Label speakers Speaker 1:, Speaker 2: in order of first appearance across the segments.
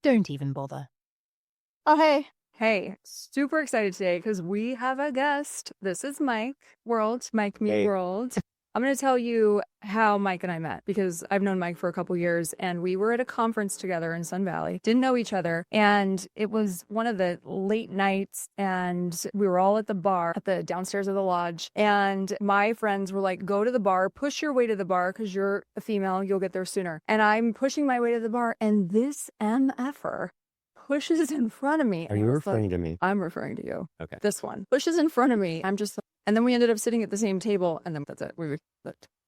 Speaker 1: Don't even bother.
Speaker 2: Oh, hey.
Speaker 3: Hey, super excited today because we have a guest. This is Mike World, Mike Me
Speaker 4: Hey.
Speaker 3: World. I'm going to tell you how Mike and I met because I've known Mike for a couple years and we were at a conference together in Sun Valley, didn't know each other. And it was one of the late nights and we were all at the bar at the downstairs of the lodge. And my friends were like, go to the bar, push your way to the bar because you're a female, you'll get there sooner. And I'm pushing my way to the bar and this MFer pushes in front of me.
Speaker 4: Are you referring to me?
Speaker 3: I'm referring to you.
Speaker 4: Okay.
Speaker 3: This one pushes in front of me. And then we ended up sitting at the same table, and then that's it.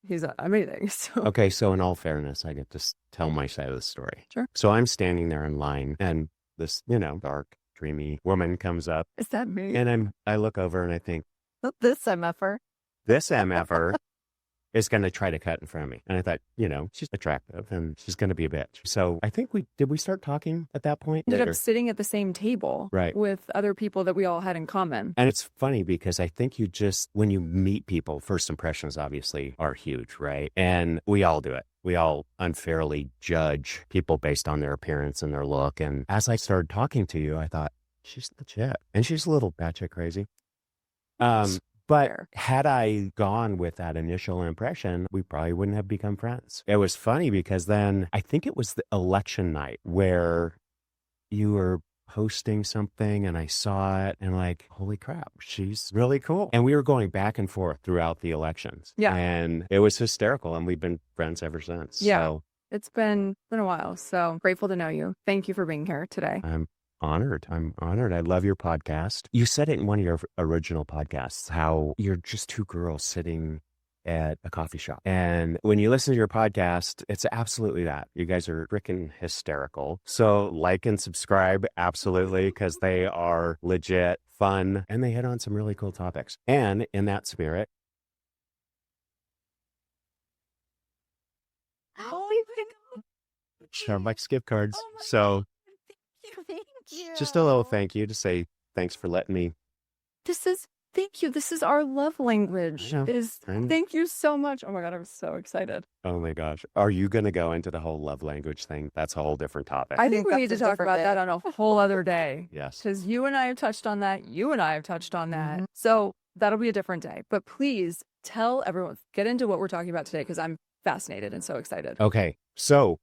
Speaker 3: He's amazing. So.
Speaker 4: Okay, so in all fairness, I get to tell my side of the story.
Speaker 3: Sure.
Speaker 4: So I'm standing there in line, and this, dark, dreamy woman comes up.
Speaker 3: Is that me?
Speaker 4: And I look over and I think,
Speaker 2: This MFer.
Speaker 4: this MFer is going to try to cut in front of me. And I thought, she's attractive and she's going to be a bitch. So I think did we start talking at that point?
Speaker 3: Ended up sitting at the same table
Speaker 4: Right.
Speaker 3: with other people that we all had in common.
Speaker 4: And it's funny because I think when you meet people, first impressions obviously are huge, right? And we all do it. We all unfairly judge people based on their appearance and their look. And as I started talking to you, I thought, she's legit. And she's a little batshit crazy. But had I gone with that initial impression, we probably wouldn't have become friends. It was funny because then I think it was the election night where you were posting something and I saw it and like, holy crap, she's really cool. And we were going back and forth throughout the elections.
Speaker 3: Yeah.
Speaker 4: And it was hysterical and we've been friends ever since.
Speaker 3: Yeah.
Speaker 4: So
Speaker 3: It's been a while. So grateful to know you. Thank you for being here today.
Speaker 4: I'm honored. I love your podcast. You said it in one of your original podcasts, how you're just two girls sitting at a coffee shop. And when you listen to your podcast, it's absolutely that. You guys are freaking hysterical. So like and subscribe, absolutely, because they are legit fun and they hit on some really cool topics. And in that spirit, Starbucks gift cards. So
Speaker 2: Thank you.
Speaker 4: just a little thank you to say thanks for letting me.
Speaker 3: Thank you. This is our love language.
Speaker 4: I know.
Speaker 3: Thank you so much. Oh my God, I'm so excited.
Speaker 4: Oh my gosh. Are you going to go into the whole love language thing? That's a whole different topic.
Speaker 3: I think we need to
Speaker 2: that's a
Speaker 3: talk
Speaker 2: different
Speaker 3: about
Speaker 2: day.
Speaker 3: that on a whole other day.
Speaker 4: Yes.
Speaker 3: Because you and I have touched on that. You and I have touched on that. So that'll be a different day. But please tell everyone, get into what we're talking about today because I'm fascinated and so excited.
Speaker 4: Okay. So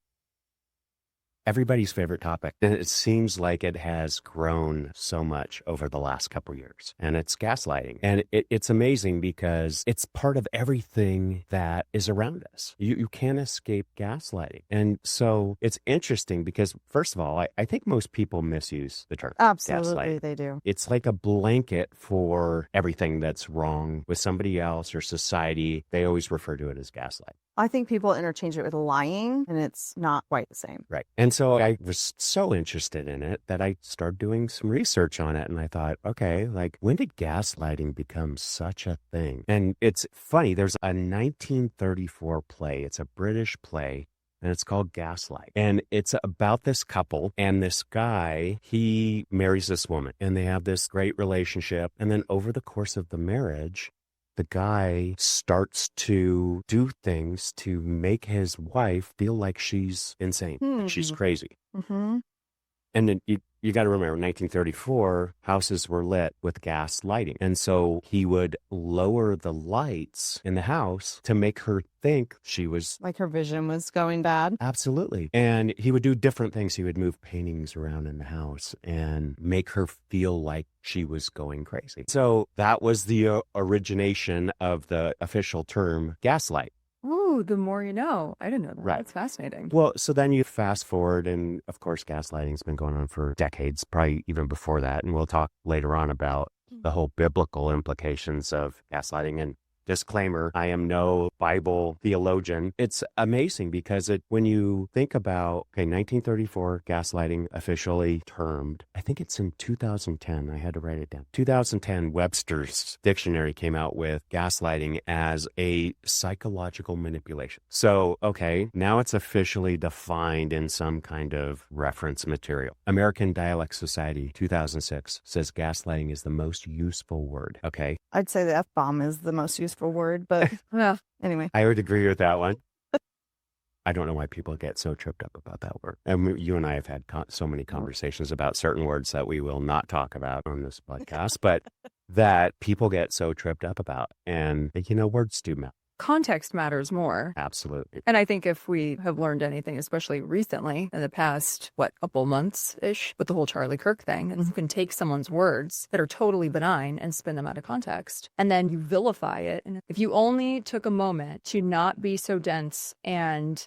Speaker 4: everybody's favorite topic. And it seems like it has grown so much over the last couple of years. And it's gaslighting. And it's amazing because it's part of everything that is around us. You can't escape gaslighting. And so it's interesting because, first of all, I think most people misuse the term
Speaker 2: Absolutely,
Speaker 4: gaslighting.
Speaker 2: they do.
Speaker 4: It's like a blanket for everything that's wrong with somebody else or society. They always refer to it as gaslight.
Speaker 2: I think people interchange it with lying, and it's not quite the same.
Speaker 4: Right. And so I was so interested in it that I started doing some research on it. And I thought, okay, like when did gaslighting become such a thing? And it's funny, there's a 1934 play. It's a British play. And it's called Gaslight. And it's about this couple and this guy, he marries this woman and they have this great relationship. And then over the course of the marriage, the guy starts to do things to make his wife feel like she's insane, like she's crazy.
Speaker 2: Mm-hmm.
Speaker 4: And then you got to remember, 1934, houses were lit with gas lighting. And so he would lower the lights in the house to make her think she was...
Speaker 2: Like her vision was going bad.
Speaker 4: Absolutely. And he would do different things. He would move paintings around in the house and make her feel like she was going crazy. So that was the origination of the official term gaslight.
Speaker 3: Ooh, the more you know. I didn't know that.
Speaker 4: Right.
Speaker 3: That's fascinating.
Speaker 4: Well, so then you fast forward, and of course, gaslighting's been going on for decades, probably even before that. And we'll talk later on about the whole biblical implications of gaslighting. And disclaimer, I am no Bible theologian. It's amazing because when you think about, 1934 gaslighting officially termed, I think it's in 2010. I had to write it down. 2010, Webster's dictionary came out with gaslighting as a psychological manipulation. So, now it's officially defined in some kind of reference material. American Dialect Society, 2006, says gaslighting is the most useful word. Okay.
Speaker 2: I'd say the F-bomb is the most useful word, but
Speaker 3: Yeah.
Speaker 2: anyway.
Speaker 4: I would agree with that one. I don't know why people get so tripped up about that word. And you and I have had so many conversations about certain words that we will not talk about on this podcast, but that people get so tripped up about. And, words do matter.
Speaker 3: Context matters more.
Speaker 4: Absolutely.
Speaker 3: And I think if we have learned anything, especially recently in the past, couple months-ish with the whole Charlie Kirk thing, and you can take someone's words that are totally benign and spin them out of context. And then you vilify it. And if you only took a moment to not be so dense and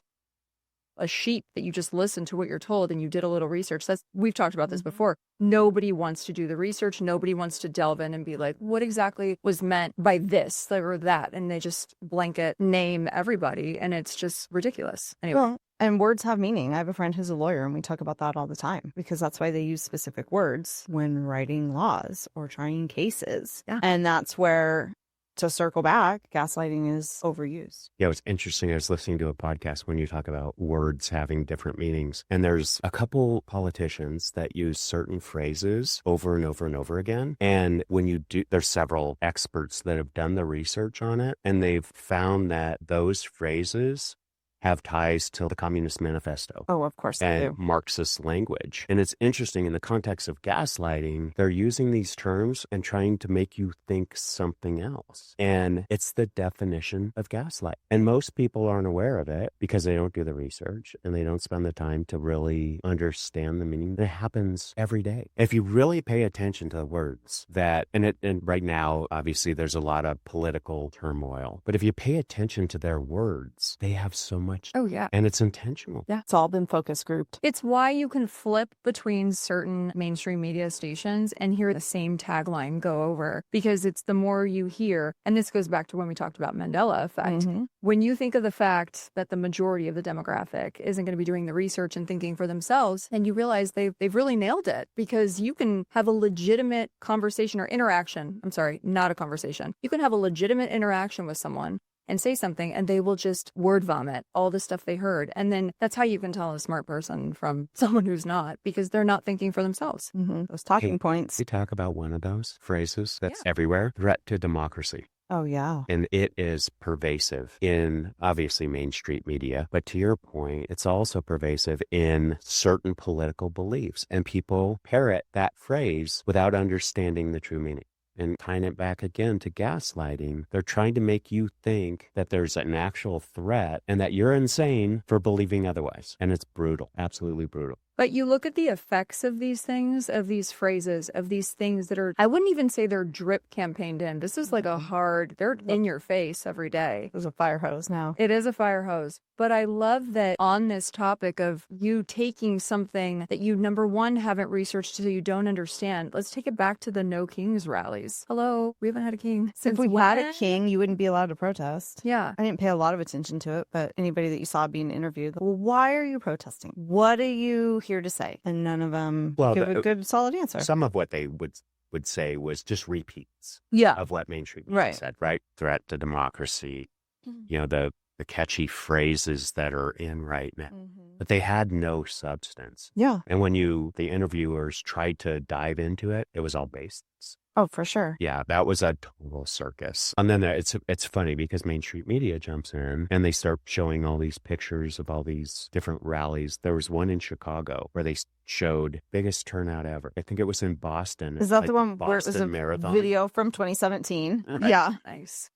Speaker 3: a sheep that you just listen to what you're told and you did a little research. We've talked about this before. Nobody wants to do the research. Nobody wants to delve in and be like, what exactly was meant by this or that? And they just blanket name everybody. And it's just ridiculous. Anyway.
Speaker 2: Well, and words have meaning. I have a friend who's a lawyer and we talk about that all the time because that's why they use specific words when writing laws or trying cases.
Speaker 3: Yeah.
Speaker 2: And that's where, to circle back, gaslighting is overused.
Speaker 4: Yeah, it was interesting. I was listening to a podcast when you talk about words having different meanings. And there's a couple politicians that use certain phrases over and over and over again. And when you do, there's several experts that have done the research on it. And they've found that those phrases have ties to the Communist Manifesto.
Speaker 2: Oh, of course they do.
Speaker 4: Marxist language. And it's interesting in the context of gaslighting, they're using these terms and trying to make you think something else. And it's the definition of gaslight. And most people aren't aware of it because they don't do the research and they don't spend the time to really understand the meaning. It happens every day. If you really pay attention to the words and right now, obviously there's a lot of political turmoil, but if you pay attention to their words, they have so much.
Speaker 3: Oh, yeah.
Speaker 4: And it's intentional.
Speaker 2: Yeah. It's all been focus grouped.
Speaker 3: It's why you can flip between certain mainstream media stations and hear the same tagline go over, because it's the more you hear. And this goes back to when we talked about Mandela effect. Mm-hmm. When you think of the fact that the majority of the demographic isn't going to be doing the research and thinking for themselves, and you realize they've really nailed it, because you can have a legitimate conversation or interaction. I'm sorry, not a conversation. You can have a legitimate interaction with someone and say something, and they will just word vomit all the stuff they heard. And then that's how you can tell a smart person from someone who's not, because they're not thinking for themselves.
Speaker 2: Mm-hmm. Those talking points.
Speaker 4: We talk about one of those phrases that's everywhere: threat to democracy.
Speaker 2: Oh, yeah.
Speaker 4: And it is pervasive in, obviously, mainstream media. But to your point, it's also pervasive in certain political beliefs. And people parrot that phrase without understanding the true meaning. And tying it back again to gaslighting, they're trying to make you think that there's an actual threat and that you're insane for believing otherwise. And it's brutal, absolutely brutal.
Speaker 3: But you look at the effects of these things, of these phrases, of these things that are, I wouldn't even say they're drip campaigned in. This is like they're in your face every day.
Speaker 2: There's a fire hose now.
Speaker 3: It is a fire hose. But I love that on this topic of you taking something that you, number one, haven't researched so you don't understand. Let's take it back to the No Kings rallies. Hello, we haven't had a king since
Speaker 2: If we had a king, you wouldn't be allowed to protest.
Speaker 3: Yeah.
Speaker 2: I didn't pay a lot of attention to it, but anybody that you saw being interviewed, well, why are you protesting? What are you here to say? And none of them give a good, solid answer.
Speaker 4: Some of what they would say was just repeats of what mainstream media said, right? Threat to democracy, the catchy phrases that are in right now. Mm-hmm. But they had no substance.
Speaker 2: Yeah.
Speaker 4: And when the interviewers tried to dive into it, it was all baseless.
Speaker 2: Oh, for sure.
Speaker 4: Yeah, that was a total circus. And then it's funny because mainstream media jumps in and they start showing all these pictures of all these different rallies. There was one in Chicago where they showed biggest turnout ever. I think it was in Boston.
Speaker 2: Is that the one
Speaker 4: Boston
Speaker 2: where it was a
Speaker 4: Marathon
Speaker 2: video from 2017?
Speaker 4: Right.
Speaker 2: Yeah.
Speaker 3: Nice.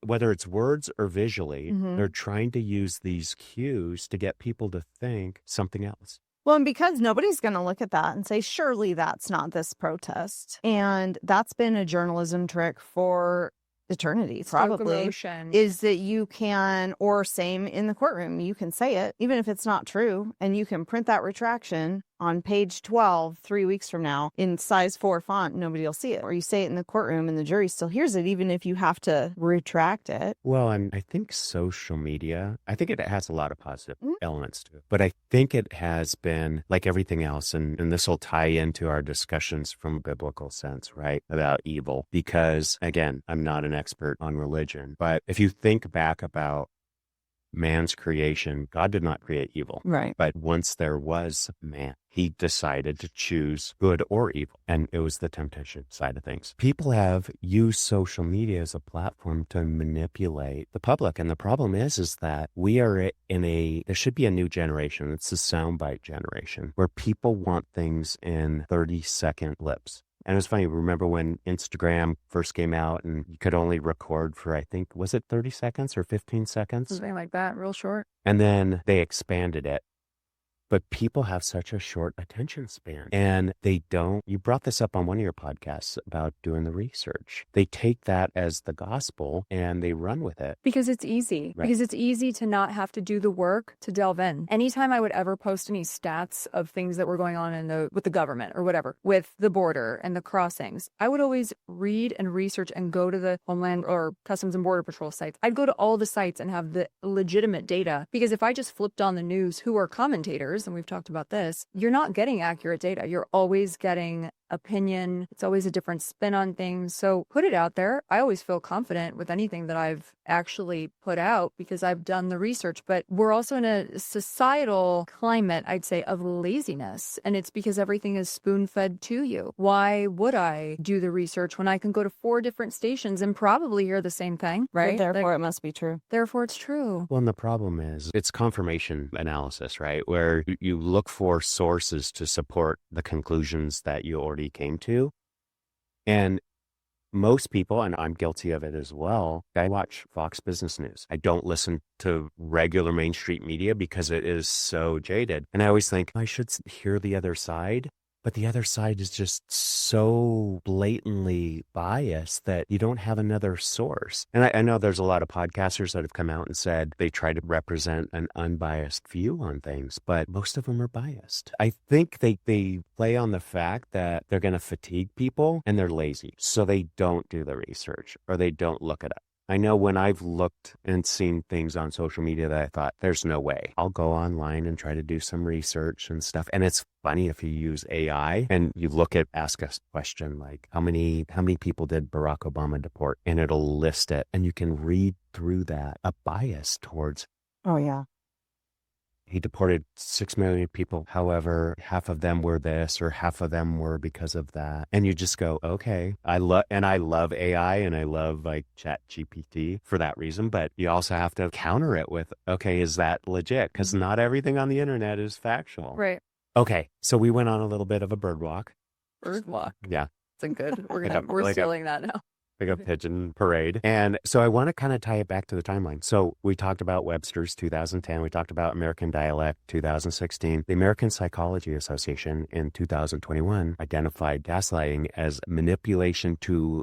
Speaker 4: Whether it's words or visually,
Speaker 2: mm-hmm.
Speaker 4: they're trying to use these cues to get people to think something else.
Speaker 2: Well, and because nobody's going to look at that and say, surely that's not this protest. And that's been a journalism trick for eternity, probably, is that you can, or same in the courtroom, you can say it, even if it's not true, and you can print that retraction on page 12 3 weeks from now in size 4 font. Nobody will see it. Or you say it in the courtroom and the jury still hears it, even if you have to retract it.
Speaker 4: Well, and I think social media, I think it has a lot of positive elements to it. But I think it has been, like everything else, and this will tie into our discussions from a biblical sense, right, about evil. Because, again, I'm not an expert on religion, but if you think back about man's creation, God did not create evil.
Speaker 2: Right.
Speaker 4: But once there was man, he decided to choose good or evil. And it was the temptation side of things. People have used social media as a platform to manipulate the public. And the problem is that we are there should be a new generation. It's the soundbite generation where people want things in 30-second clips. And it was funny, remember when Instagram first came out and you could only record for, I think, was it 30 seconds or 15 seconds?
Speaker 3: Something like that, real short.
Speaker 4: And then they expanded it. But people have such a short attention span and they don't. You brought this up on one of your podcasts about doing the research. They take that as the gospel and they run with it.
Speaker 3: Because it's easy. Right. Because it's easy to not have to do the work to delve in. Anytime I would ever post any stats of things that were going on with the government or whatever, with the border and the crossings, I would always read and research and go to the Homeland or Customs and Border Patrol sites. I'd go to all the sites and have the legitimate data. Because if I just flipped on the news, who are commentators, and we've talked about this, you're not getting accurate data. You're always getting opinion. It's always a different spin on things. So put it out there. I always feel confident with anything that I've actually put out because I've done the research. But we're also in a societal climate, I'd say, of laziness. And it's because everything is spoon-fed to you. Why would I do the research when I can go to 4 different stations and probably hear the same thing, right?
Speaker 2: But therefore, it must be true.
Speaker 3: Therefore, it's true.
Speaker 4: Well, and the problem is it's confirmation analysis, right? Where you look for sources to support the conclusions that you already came to. And most people, and I'm guilty of it as well, I watch Fox Business News. I don't listen to regular Main Street media because it is so jaded. And I always think I should hear the other side. But the other side is just so blatantly biased that you don't have another source. And I know there's a lot of podcasters that have come out and said they try to represent an unbiased view on things, but most of them are biased. I think they play on the fact that they're going to fatigue people and they're lazy. So they don't do the research or they don't look it up. I know when I've looked and seen things on social media that I thought, there's no way. I'll go online and try to do some research and stuff. And it's funny if you use AI and you ask a question like, how many people did Barack Obama deport? And it'll list it. And you can read through that, a bias towards.
Speaker 2: Oh, yeah.
Speaker 4: He deported 6 million people. However, half of them were this or half of them were because of that. And you just go, okay, I love AI and I love like ChatGPT for that reason. But you also have to counter it with, okay, is that legit? Because not everything on the internet is factual.
Speaker 3: Right.
Speaker 4: Okay. So we went on a little bit of a bird walk.
Speaker 3: Bird walk.
Speaker 4: Yeah.
Speaker 3: It's good. We're stealing that now.
Speaker 4: Like a pigeon parade. And so I want to kind of tie it back to the timeline. So we talked about Webster's 2010. We talked about American Dialect 2016. The American Psychology Association in 2021 identified gaslighting as manipulation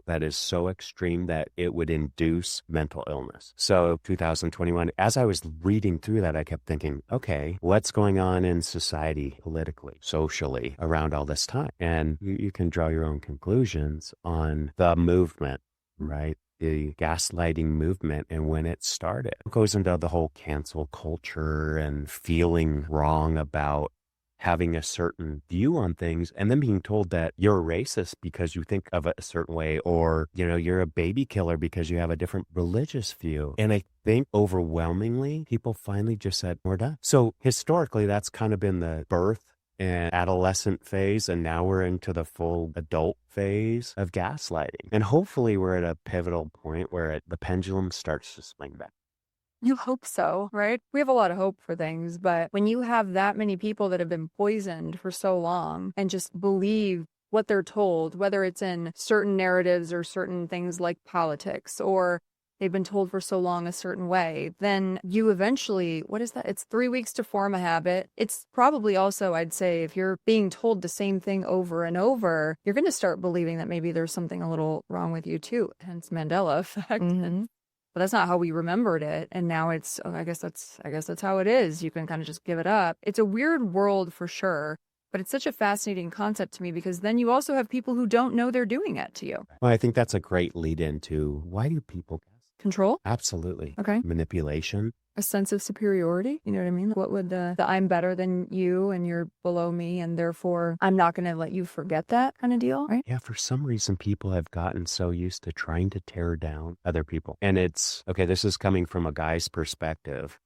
Speaker 4: that is so extreme that it would induce mental illness. So 2021, as I was reading through that, I kept thinking, okay, what's going on in society, politically, socially around all this time? And you can draw your own conclusions on the movement. Right? The gaslighting movement and when it started. It goes into the whole cancel culture and feeling wrong about having a certain view on things and then being told that you're a racist because you think of it a certain way or, you're a baby killer because you have a different religious view. And I think overwhelmingly people finally just said, we're done. So historically, that's kind of been the birth and adolescent phase, and now we're into the full adult phase of gaslighting. And hopefully we're at a pivotal point where the pendulum starts to swing back.
Speaker 3: You hope so, right? We have a lot of hope for things, but when you have that many people that have been poisoned for so long and just believe what they're told, whether it's in certain narratives or certain things like politics or they've been told for so long a certain way, then you eventually, what is that? It's 3 weeks to form a habit. It's probably also, I'd say, if you're being told the same thing over and over, you're going to start believing that maybe there's something a little wrong with you too, hence Mandela effect.
Speaker 2: Mm-hmm.
Speaker 3: But that's not how we remembered it. And now it's, I guess that's how it is. You can kind of just give it up. It's a weird world for sure. But it's such a fascinating concept to me because then you also have people who don't know they're doing it to you.
Speaker 4: Well, I think that's a great lead into why do people
Speaker 3: control?
Speaker 4: Absolutely.
Speaker 3: Okay.
Speaker 4: Manipulation.
Speaker 3: A sense of superiority. You know what I mean? What would the I'm better than you and you're below me and therefore I'm not going to let you forget that kind of deal, right?
Speaker 4: Yeah, for some reason people have gotten so used to trying to tear down other people. And it's, okay, this is coming from a guy's perspective.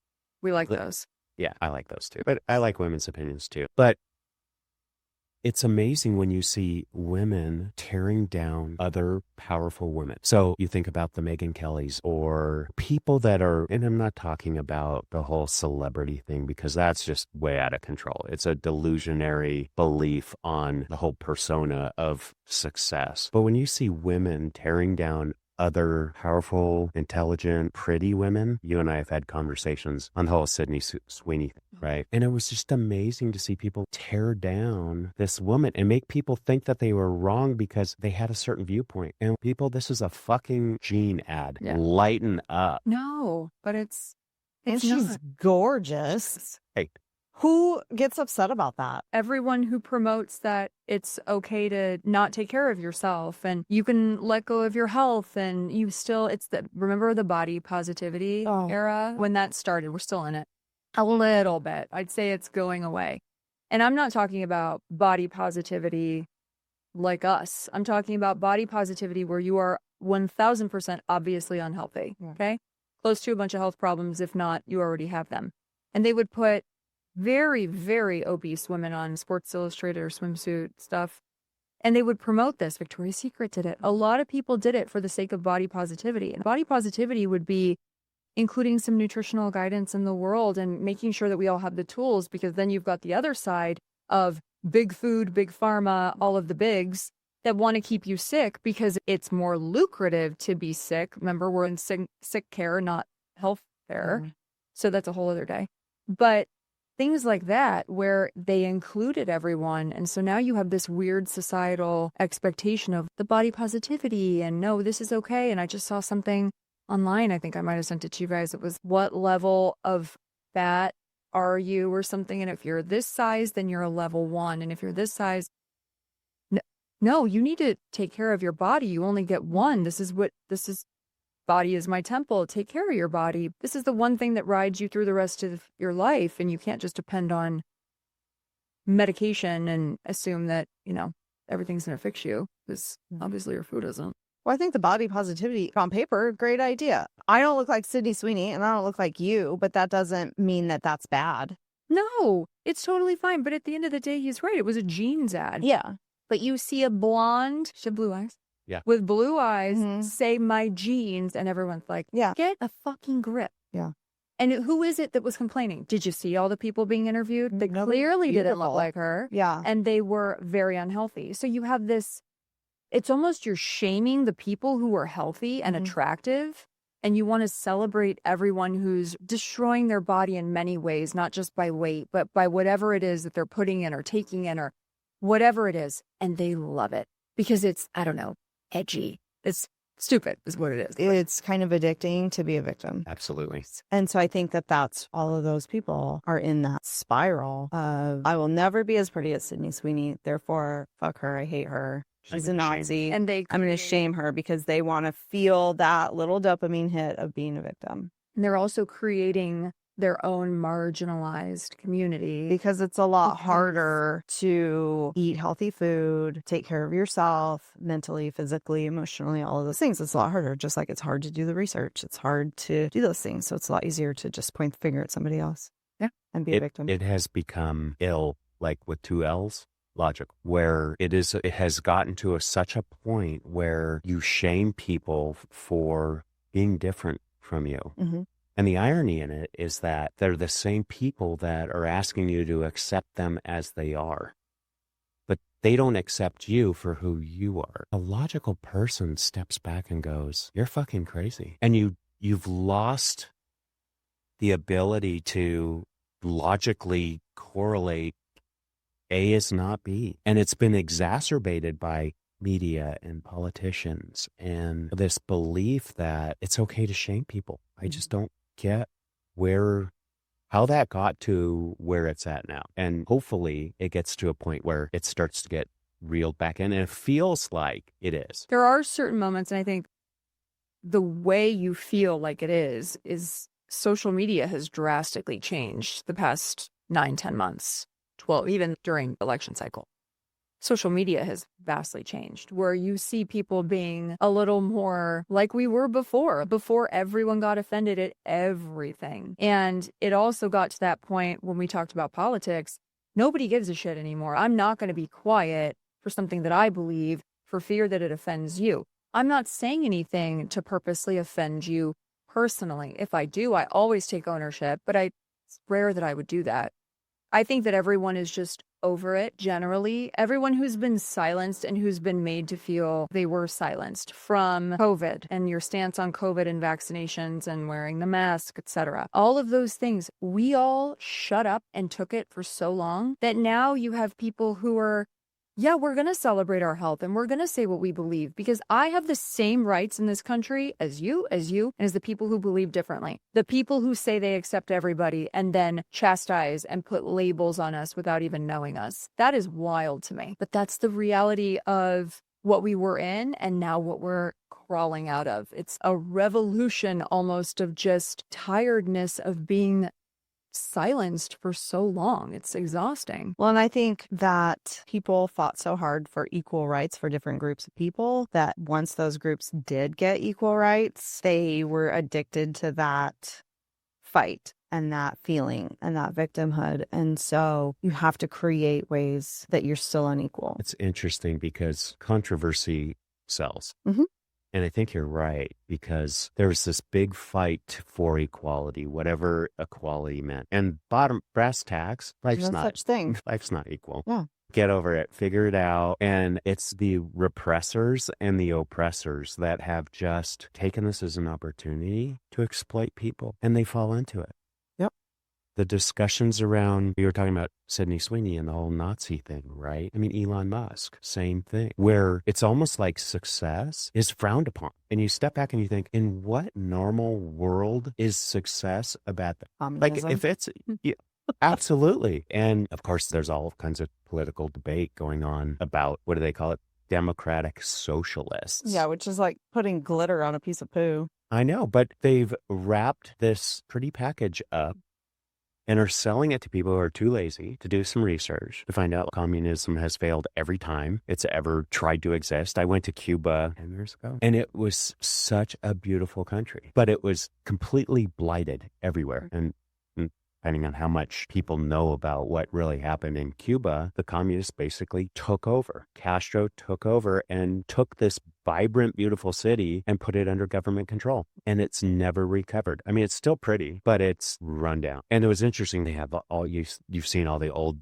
Speaker 3: We like those.
Speaker 4: Yeah, I like those too. But I like women's opinions too. But it's amazing when you see women tearing down other powerful women. So you think about the Megyn Kellys or people that are, and I'm not talking about the whole celebrity thing because that's just way out of control. It's a delusionary belief on the whole persona of success. But when you see women tearing down other powerful, intelligent, pretty women. You and I have had conversations on the whole Sydney Sweeney thing, right? And it was just amazing to see people tear down this woman and make people think that they were wrong because they had a certain viewpoint. And people, this is a fucking Gene ad. Yeah. Lighten up.
Speaker 3: No, but it's
Speaker 2: and she's gorgeous.
Speaker 4: Hey.
Speaker 2: Who gets upset about that?
Speaker 3: Everyone who promotes that it's okay to not take care of yourself and you can let go of your health and you still, remember the body positivity era? When that started, we're still in it. A little bit. I'd say it's going away. And I'm not talking about body positivity like us. I'm talking about body positivity where you are 1000% obviously unhealthy, okay? Close to a bunch of health problems. If not, you already have them. And they would put very, very obese women on Sports Illustrated or swimsuit stuff. And they would promote this. Victoria's Secret did it. A lot of people did it for the sake of body positivity. And body positivity would be including some nutritional guidance in the world and making sure that we all have the tools, because then you've got the other side of big food, big pharma, all of the bigs that want to keep you sick because it's more lucrative to be sick. Remember, we're in sick care, not health care. Mm-hmm. So that's a whole other day. But things like that where they included everyone. And so now you have this weird societal expectation of the body positivity and no, this is okay. And I just saw something online. I think I might have sent it to you guys. It was what level of fat are you or something. And if you're this size, then you're a level 1. And if you're this size, no, you need to take care of your body. You only get one. This is body is my temple. Take care of your body. This is the one thing that rides you through the rest of your life. And you can't just depend on medication and assume that, everything's going to fix you, because obviously your food isn't.
Speaker 2: Well, I think the body positivity on paper, great idea. I don't look like Sydney Sweeney and I don't look like you, but that doesn't mean that that's bad.
Speaker 3: No, it's totally fine. But at the end of the day, he's right. It was a jeans ad.
Speaker 2: Yeah.
Speaker 3: But you see a blonde, she had blue eyes.
Speaker 4: Yeah.
Speaker 3: With blue eyes, say my jeans, and everyone's like, get a fucking grip.
Speaker 2: Yeah.
Speaker 3: And who is it that was complaining? Did you see all the people being interviewed? They clearly didn't look like her.
Speaker 2: Yeah.
Speaker 3: And they were very unhealthy. So you have this, it's almost you're shaming the people who are healthy and attractive. And you want to celebrate everyone who's destroying their body in many ways, not just by weight, but by whatever it is that they're putting in or taking in or whatever it is. And they love it because it's, I don't know, edgy. It's stupid is what it is.
Speaker 2: It's kind of addicting to be a victim.
Speaker 4: Absolutely.
Speaker 2: And so I think that that's all of those people are in that spiral of, I will never be as pretty as Sydney Sweeney. Therefore, fuck her. I hate her. She's a Nazi.
Speaker 3: And
Speaker 2: I'm going to shame her because they want to feel that little dopamine hit of being a victim.
Speaker 3: And they're also creating their own marginalized community.
Speaker 2: Because it's a lot harder to eat healthy food, take care of yourself, mentally, physically, emotionally, all of those things. It's a lot harder, just like it's hard to do the research. It's hard to do those things. So it's a lot easier to just point the finger at somebody else and be a victim.
Speaker 4: It has become ill, like with 2 L's. Logic, where it has gotten to such a point where you shame people for being different from you. Mm-hmm. And the irony in it is that they're the same people that are asking you to accept them as they are. But they don't accept you for who you are. A logical person steps back and goes, you're fucking crazy. And you've lost the ability to logically correlate A is not B. And it's been exacerbated by media and politicians and this belief that it's okay to shame people. I just don't get how that got to where it's at now. And hopefully it gets to a point where it starts to get reeled back in, and it feels like it is.
Speaker 3: There are certain moments, and I think the way you feel like it is social media has drastically changed the past 9-10 months, 12, even during election cycle. Social media has vastly changed, where you see people being a little more like we were before everyone got offended at everything. And it also got to that point when we talked about politics. Nobody gives a shit anymore. I'm not going to be quiet for something that I believe for fear that it offends you. I'm not saying anything to purposely offend you personally. If I do, I always take ownership, but it's rare that I would do that. I think that everyone is just over it generally. Everyone who's been silenced and who's been made to feel they were silenced from COVID and your stance on COVID and vaccinations and wearing the mask, etc. All of those things, we all shut up and took it for so long that now you have people who are, yeah, we're going to celebrate our health and we're going to say what we believe because I have the same rights in this country as you, and as the people who believe differently. The people who say they accept everybody and then chastise and put labels on us without even knowing us. That is wild to me. But that's the reality of what we were in and now what we're crawling out of. It's a revolution almost of just tiredness of being silenced for so long. It's exhausting.
Speaker 2: Well, and I think that people fought so hard for equal rights for different groups of people that once those groups did get equal rights, they were addicted to that fight and that feeling and that victimhood. And so you have to create ways that you're still unequal.
Speaker 4: It's interesting because controversy sells.
Speaker 2: Mm-hmm.
Speaker 4: And I think you're right, because there was this big fight for equality, whatever equality meant. And brass tacks, life's not
Speaker 2: such thing.
Speaker 4: Life's not equal.
Speaker 2: Yeah.
Speaker 4: Get over it, figure it out. And it's the repressors and the oppressors that have just taken this as an opportunity to exploit people, and they fall into it. The discussions around, you were talking about Sydney Sweeney and the whole Nazi thing, right? I mean, Elon Musk, same thing, where it's almost like success is frowned upon. And you step back and you think, in what normal world is success about that?
Speaker 2: Communism.
Speaker 4: Like, if it's, yeah, absolutely. And of course, there's all kinds of political debate going on about, what do they call it? Democratic socialists.
Speaker 2: Yeah, which is like putting glitter on a piece of poo.
Speaker 4: I know, but they've wrapped this pretty package up and are selling it to people who are too lazy to do some research to find out communism has failed every time it's ever tried to exist. I went to Cuba 10 years ago, and it was such a beautiful country, but it was completely blighted everywhere. And depending on how much people know about what really happened in Cuba, the communists basically took over. Castro took over and took this vibrant, beautiful city and put it under government control. And it's never recovered. I mean, it's still pretty, but it's run down. And it was interesting. They have you've seen all the old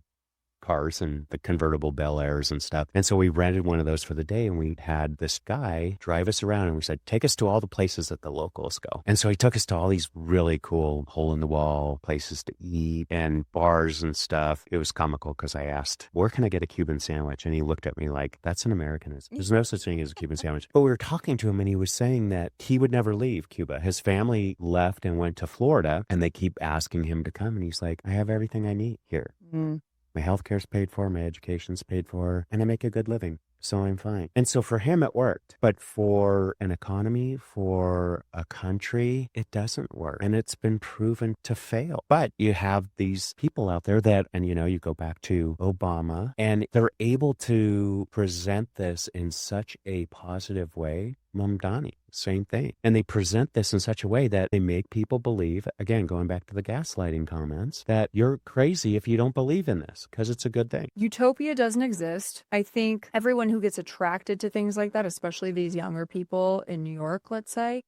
Speaker 4: cars and the convertible Bel Airs and stuff. And so we rented one of those for the day, and we had this guy drive us around, and we said, take us to all the places that the locals go. And so he took us to all these really cool hole-in-the-wall places to eat and bars and stuff. It was comical because I asked, where can I get a Cuban sandwich? And he looked at me like, that's an Americanism. There's no such thing as a Cuban sandwich. But we were talking to him, and he was saying that he would never leave Cuba. His family left and went to Florida, and they keep asking him to come. And he's like, I have everything I need here.
Speaker 2: Mm.
Speaker 4: My healthcare's paid for, my education's paid for, and I make a good living. So I'm fine. And so for him, it worked. But for an economy, for a country, it doesn't work. And it's been proven to fail. But you have these people out there that, and you go back to Obama, and they're able to present this in such a positive way. Mamdani, same thing. And they present this in such a way that they make people believe, again, going back to the gaslighting comments, that you're crazy if you don't believe in this because it's a good thing.
Speaker 3: Utopia doesn't exist. I think everyone who gets attracted to things like that, especially these younger people in New York, let's say,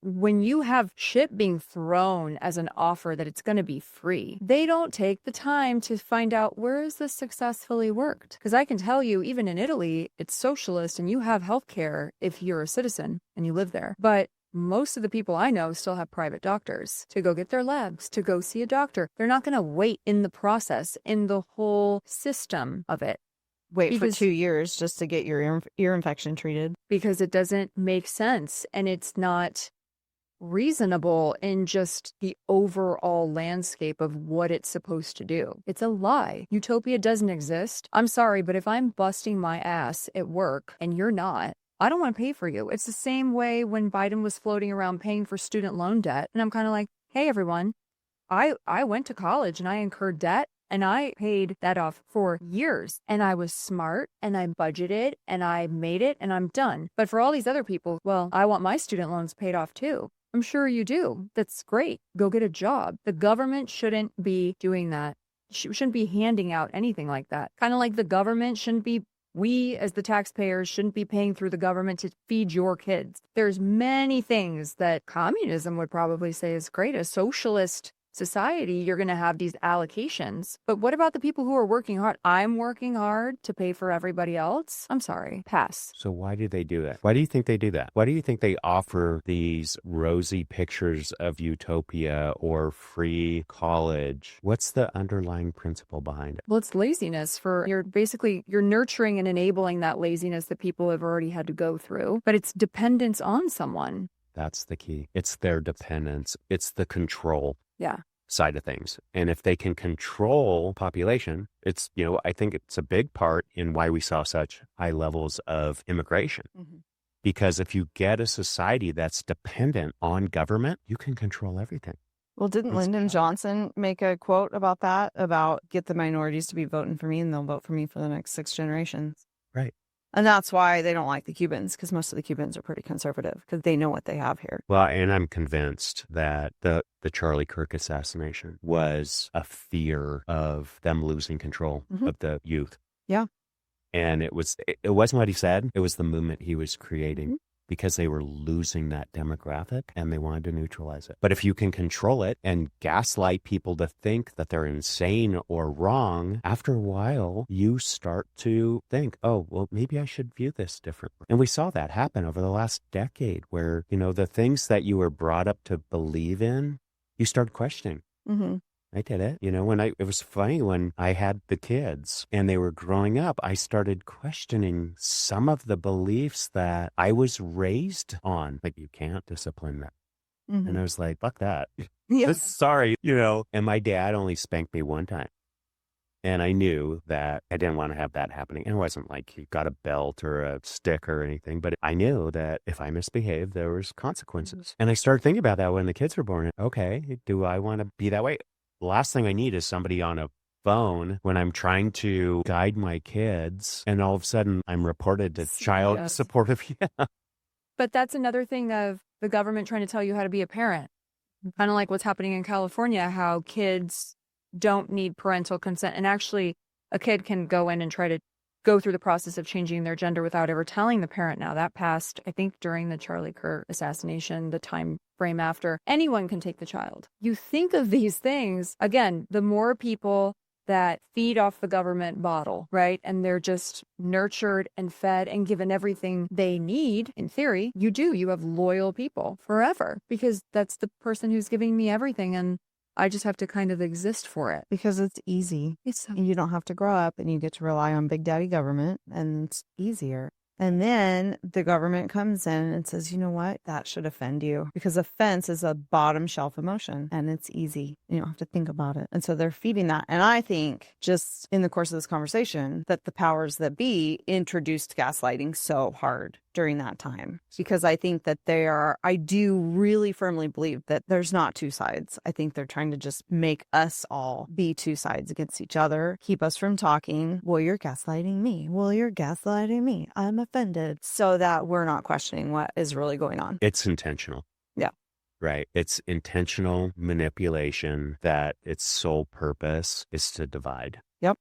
Speaker 3: when you have shit being thrown as an offer that it's going to be free, they don't take the time to find out, where is this successfully worked? Because I can tell you, even in Italy, it's socialist and you have healthcare if you're a citizen and you live there. But most of the people I know still have private doctors to go get their labs, to go see a doctor. They're not going to wait in the process, in the whole system of it.
Speaker 2: Wait for 2 years just to get your ear infection treated.
Speaker 3: Because it doesn't make sense, and it's not reasonable in just the overall landscape of what it's supposed to do. It's a lie. Utopia doesn't exist. I'm sorry, but if I'm busting my ass at work and you're not, I don't want to pay for you. It's the same way when Biden was floating around paying for student loan debt. And I'm kind of like, hey, everyone, I went to college and I incurred debt. And I paid that off for years. And I was smart and I budgeted and I made it and I'm done. But for all these other people, well, I want my student loans paid off too. I'm sure you do. That's great. Go get a job. The government shouldn't be doing that shouldn't be handing out anything like that. Kind of like the government shouldn't be, we as the taxpayers shouldn't be paying through the government to feed your kids. There's many things that communism would probably say is great. A socialist society, you're going to have these allocations. But what about the people who are working hard? I'm working hard to pay for everybody else. I'm sorry. Pass.
Speaker 4: So why do they do that? Why do you think they do that? Why do you think they offer these rosy pictures of utopia or free college? What's the underlying principle behind it?
Speaker 3: Well, it's laziness. You're nurturing and enabling that laziness that people have already had to go through, but it's dependence on someone.
Speaker 4: That's the key. It's their dependence. It's the control.
Speaker 3: Yeah.
Speaker 4: Side of things. And if they can control population, it's, I think it's a big part in why we saw such high levels of immigration. Mm-hmm. Because if you get a society that's dependent on government, you can control everything.
Speaker 2: Well, didn't Lyndon Johnson make a quote about that? About get the minorities to be voting for me and they'll vote for me for the next 6 generations.
Speaker 4: Right.
Speaker 2: And that's why they don't like the Cubans, because most of the Cubans are pretty conservative because they know what they have here.
Speaker 4: Well, and I'm convinced that the Charlie Kirk assassination was a fear of them losing control of the youth.
Speaker 2: Yeah.
Speaker 4: And it wasn't what he said. It was the movement he was creating. Because they were losing that demographic and they wanted to neutralize it. But if you can control it and gaslight people to think that they're insane or wrong, after a while, you start to think, oh, well, maybe I should view this differently. And we saw that happen over the last decade where, the things that you were brought up to believe in, you start questioning. Mm-hmm. I did it. It was funny when I had the kids and they were growing up, I started questioning some of the beliefs that I was raised on. Like, you can't discipline them. Mm-hmm. And I was like, fuck that. Yeah. Sorry, And my dad only spanked me one time. And I knew that I didn't want to have that happening. And it wasn't like he got a belt or a stick or anything, but I knew that if I misbehaved, there was consequences. And I started thinking about that when the kids were born. Okay, do I want to be that way? The last thing I need is somebody on a phone when I'm trying to guide my kids and all of a sudden I'm reported to child supportive. Yeah.
Speaker 3: But that's another thing of the government trying to tell you how to be a parent. Kind of like what's happening in California, how kids don't need parental consent. And actually a kid can go in and try to go through the process of changing their gender without ever telling the parent. Now that passed, I think, during the Charlie Kirk assassination, the time frame after. Anyone can take the child. You think of these things, again, the more people that feed off the government bottle, right? And they're just nurtured and fed and given everything they need, in theory, you have loyal people forever because that's the person who's giving me everything. And I just have to kind of exist for it.
Speaker 2: Because it's easy. And you don't have to grow up and you get to rely on Big Daddy government and it's easier. And then the government comes in and says, you know what? That should offend you because offense is a bottom shelf emotion and it's easy. You don't have to think about it. And so they're feeding that. And I think just in the course of this conversation that the powers that be introduced gaslighting so hard during that time because I think that I do really firmly believe that there's not two sides. I think they're trying to just make us all be two sides against each other, keep us from talking. Well, you're gaslighting me. Well, you're gaslighting me. I'm offended. So that we're not questioning what is really going on.
Speaker 4: It's intentional.
Speaker 2: Yeah.
Speaker 4: Right. It's intentional manipulation that its sole purpose is to divide.
Speaker 2: Yep.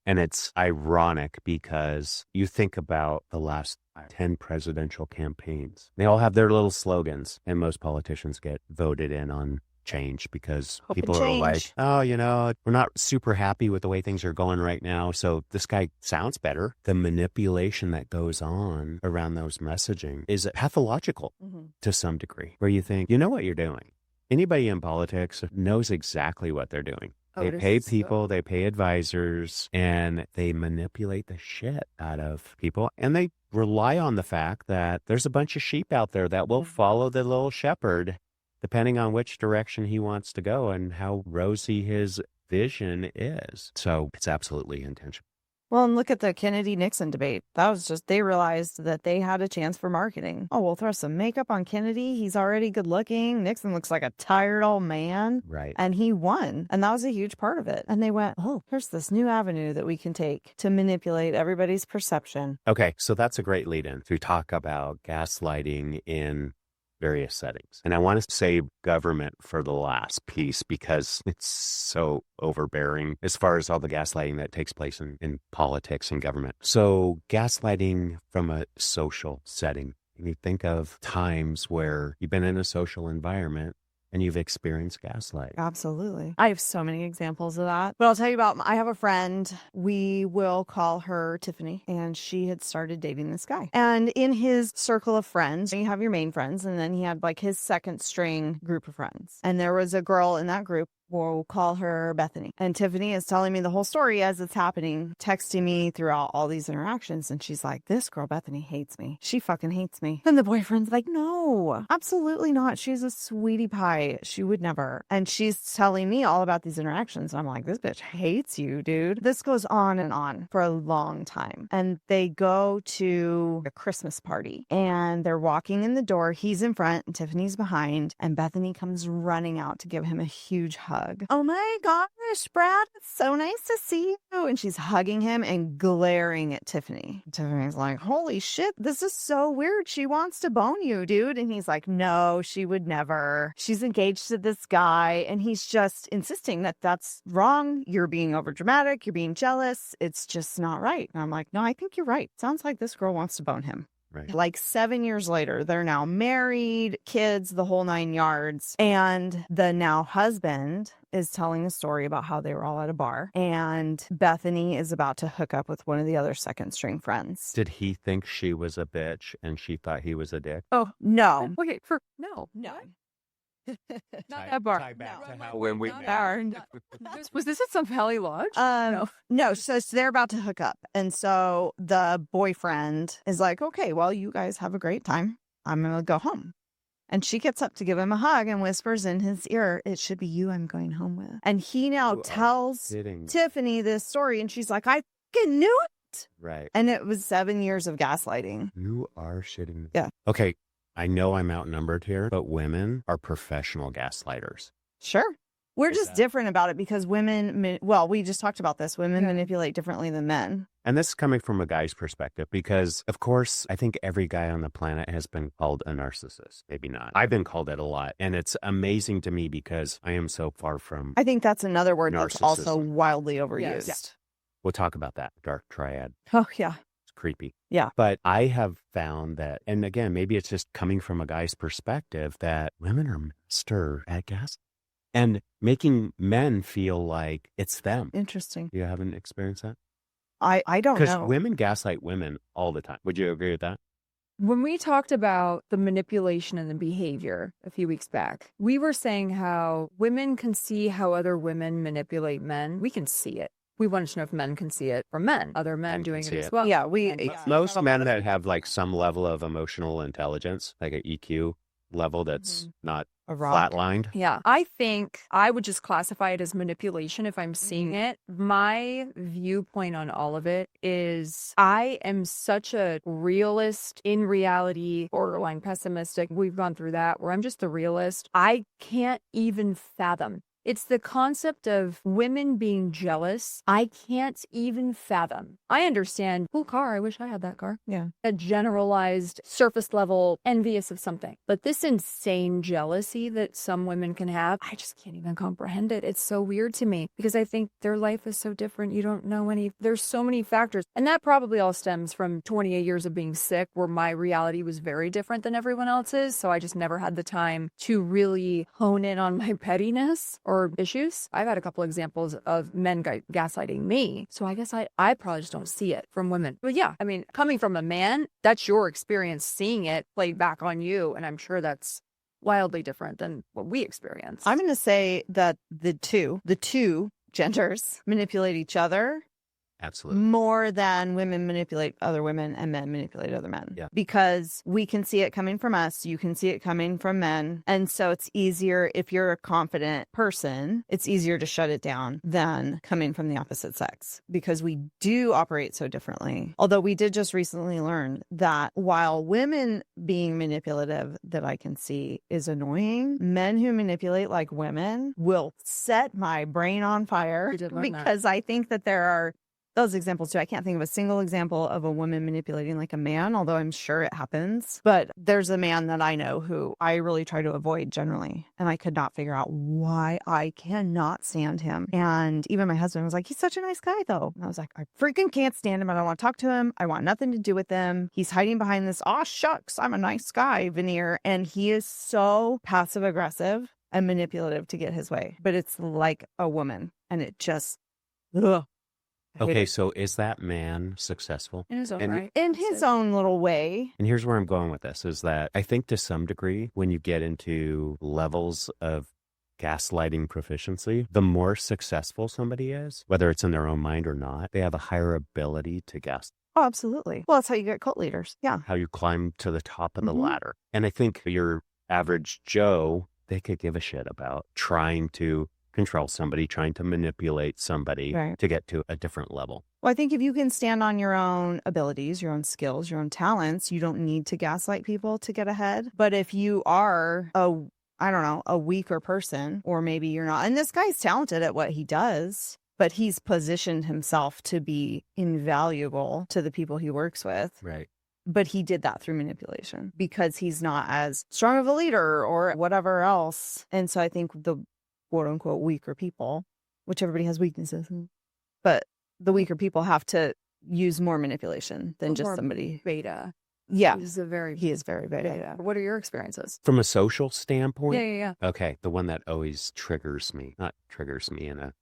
Speaker 4: And it's ironic because you think about the last 10 presidential campaigns. They all have their little slogans, and most politicians get voted in on change because people are like, oh, we're not super happy with the way things are going right now. So this guy sounds better. The manipulation that goes on around those messaging is pathological to some degree, where you think, you know what you're doing. Anybody in politics knows exactly what they're doing. They pay people, they pay advisors, and they manipulate the shit out of people. And they rely on the fact that there's a bunch of sheep out there that will follow the little shepherd, depending on which direction he wants to go and how rosy his vision is. So it's absolutely intentional.
Speaker 2: Well, and look at the Kennedy-Nixon debate. That was just, they realized that they had a chance for marketing. Oh, we'll throw some makeup on Kennedy. He's already good looking. Nixon looks like a tired old man.
Speaker 4: Right.
Speaker 2: And he won. And that was a huge part of it. And they went, oh, here's this new avenue that we can take to manipulate everybody's perception.
Speaker 4: Okay, so that's a great lead in to talk about gaslighting in various settings. And I want to save government for the last piece because it's so overbearing as far as all the gaslighting that takes place in politics and government. So gaslighting from a social setting. You think of times where you've been in a social environment and you've experienced gaslighting.
Speaker 2: Absolutely. I have so many examples of that. But I'll tell you about, I have a friend, we will call her Tiffany, and she had started dating this guy. And in his circle of friends, you have your main friends, and then he had like his second string group of friends. And there was a girl in that group. We'll call her Bethany. And Tiffany is telling me the whole story as it's happening, texting me throughout all these interactions. And she's like, this girl, Bethany, hates me. She fucking hates me. And the boyfriend's like, no, absolutely not. She's a sweetie pie. She would never. And she's telling me all about these interactions. And I'm like, this bitch hates you, dude. This goes on and on for a long time. And they go to a Christmas party and they're walking in the door. He's in front and Tiffany's behind. And Bethany comes running out to give him a huge hug. Oh my gosh, Brad, it's so nice to see you. And she's hugging him and glaring at Tiffany. Tiffany's like, holy shit, this is so weird. She wants to bone you, dude. And he's like, no, she would never. She's engaged to this guy. And he's just insisting that that's wrong. You're being overdramatic. You're being jealous. It's just not right. And I'm like, no, I think you're right. Sounds like this girl wants to bone him.
Speaker 4: Right.
Speaker 2: Like 7 years later, they're now married, kids, the whole 9 yards. And the now husband is telling a story about how they were all at a bar. And Bethany is about to hook up with one of the other second string friends.
Speaker 4: Did he think she was a bitch and she thought he was a dick?
Speaker 2: Oh, no.
Speaker 3: Okay, no. Not that bar.
Speaker 4: Tie back
Speaker 3: No.
Speaker 4: to how when we met.
Speaker 2: Bar.
Speaker 3: Was this at some Valley Lodge?
Speaker 2: No, so they're about to hook up. And so the boyfriend is like, okay, well, you guys have a great time. I'm going to go home. And she gets up to give him a hug and whispers in his ear, it should be you I'm going home with. And he now tells Tiffany this story. And she's like, I fucking knew it.
Speaker 4: Right.
Speaker 2: And it was 7 years of gaslighting.
Speaker 4: You are shitting.
Speaker 2: Yeah.
Speaker 4: Okay. I know I'm outnumbered here, but women are professional gaslighters.
Speaker 2: Sure. We're
Speaker 4: Is
Speaker 2: just
Speaker 4: that-
Speaker 2: different about it because women, well, we just talked about this. Women manipulate differently than men.
Speaker 4: And this is coming from a guy's perspective because, of course, I think every guy on the planet has been called a narcissist. Maybe not. I've been called it a lot. And it's amazing to me because I am so far from
Speaker 2: I think that's another word that's also
Speaker 4: Narcissism.
Speaker 2: wildly overused.
Speaker 3: Yeah.
Speaker 4: We'll talk about that. Dark triad.
Speaker 2: Oh, yeah.
Speaker 4: It's creepy.
Speaker 2: Yeah.
Speaker 4: But I have found that, and again, maybe it's just coming from a guy's perspective, that women are master at gas and making men feel like it's them.
Speaker 2: Interesting.
Speaker 4: You haven't experienced that?
Speaker 2: I don't
Speaker 4: Because
Speaker 2: know.
Speaker 4: women gaslight women all the time. Would you agree with that?
Speaker 3: When we talked about the manipulation and the behavior a few weeks back, we were saying how women can see how other women manipulate men. We can see it. We wanted to know if men can see it from men, other men
Speaker 4: Men can
Speaker 3: doing it
Speaker 4: see
Speaker 3: as
Speaker 4: it.
Speaker 3: well.
Speaker 2: Yeah,
Speaker 4: Most men that have like some level of emotional intelligence, like an EQ level that's not
Speaker 2: a rock.
Speaker 4: flatlined.
Speaker 3: Yeah. I think I would just classify it as manipulation if I'm seeing it. My viewpoint on all of it is I am such a realist, in reality, borderline pessimistic. We've gone through that where I'm just the realist. I can't even fathom. It's the concept of women being jealous. I can't even fathom. I understand, cool car, I wish I had that car.
Speaker 2: Yeah.
Speaker 3: A generalized surface level envious of something. But this insane jealousy that some women can have, I just can't even comprehend it. It's so weird to me because I think their life is so different. You don't know there's so many factors. And that probably all stems from 28 years of being sick where my reality was very different than everyone else's. So I just never had the time to really hone in on my pettiness or issues. I've had a couple examples of men gaslighting me. So I guess I probably just don't see it from women. But yeah, I mean, coming from a man, that's your experience seeing it played back on you. And I'm sure that's wildly different than what we experience.
Speaker 2: I'm going to say that the two genders manipulate each other
Speaker 4: Absolutely.
Speaker 2: more than women manipulate other women and men manipulate other men.
Speaker 4: Yeah.
Speaker 2: Because we can see it coming from us. You can see it coming from men. And so it's easier if you're a confident person, it's easier to shut it down than coming from the opposite sex because we do operate so differently. Although we did just recently learn that while women being manipulative that I can see is annoying, men who manipulate like women will set my brain on fire
Speaker 3: We did learn that.
Speaker 2: because I think that there are those examples too. I can't think of a single example of a woman manipulating like a man, although I'm sure it happens. But there's a man that I know who I really try to avoid generally. And I could not figure out why. I cannot stand him. And even my husband was like, he's such a nice guy though. And I was like, I freaking can't stand him. I don't want to talk to him. I want nothing to do with him. He's hiding behind this, oh shucks, I'm a nice guy veneer. And he is so passive aggressive and manipulative to get his way. But it's like a woman. And it just, ugh.
Speaker 4: Okay, so is that man successful?
Speaker 3: In his own right.
Speaker 2: In his own little way.
Speaker 4: And here's where I'm going with this, is that I think to some degree, when you get into levels of gaslighting proficiency, the more successful somebody is, whether it's in their own mind or not, they have a higher ability to gaslight.
Speaker 2: Oh, absolutely. Well, that's how you get cult leaders. Yeah.
Speaker 4: How you climb to the top of the ladder. And I think your average Joe, they could give a shit about trying to control somebody, trying to manipulate somebody to get to a different level.
Speaker 2: Well, I think if you can stand on your own abilities, your own skills, your own talents, you don't need to gaslight people to get ahead. But if you are a weaker person, or maybe you're not, and this guy's talented at what he does, but he's positioned himself to be invaluable to the people he works with.
Speaker 4: Right.
Speaker 2: But he did that through manipulation because he's not as strong of a leader or whatever else. And so I think the quote unquote weaker people, which everybody has weaknesses, but the weaker people have to use more manipulation than just somebody
Speaker 3: beta.
Speaker 2: Yeah.
Speaker 3: He is
Speaker 2: very beta.
Speaker 3: What are your experiences?
Speaker 4: From a social standpoint?
Speaker 3: Yeah.
Speaker 4: Okay. The one that always triggers me, not triggers me in a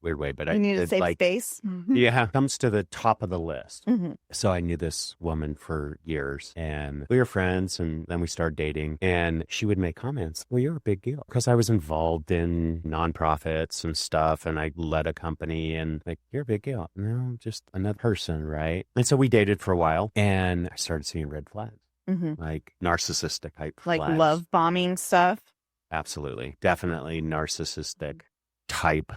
Speaker 4: weird way, but
Speaker 2: you need a safe space.
Speaker 4: Yeah, comes to the top of the list. So I knew this woman for years, and we were friends, and then we started dating, and she would make comments, well, you're a big deal, because I was involved in nonprofits and stuff, and I led a company, and like, you're a big deal. No, just another person, right? And so we dated for a while, and I started seeing red flags, like narcissistic type
Speaker 2: like
Speaker 4: flags.
Speaker 2: love bombing stuff.
Speaker 4: Absolutely. Definitely narcissistic type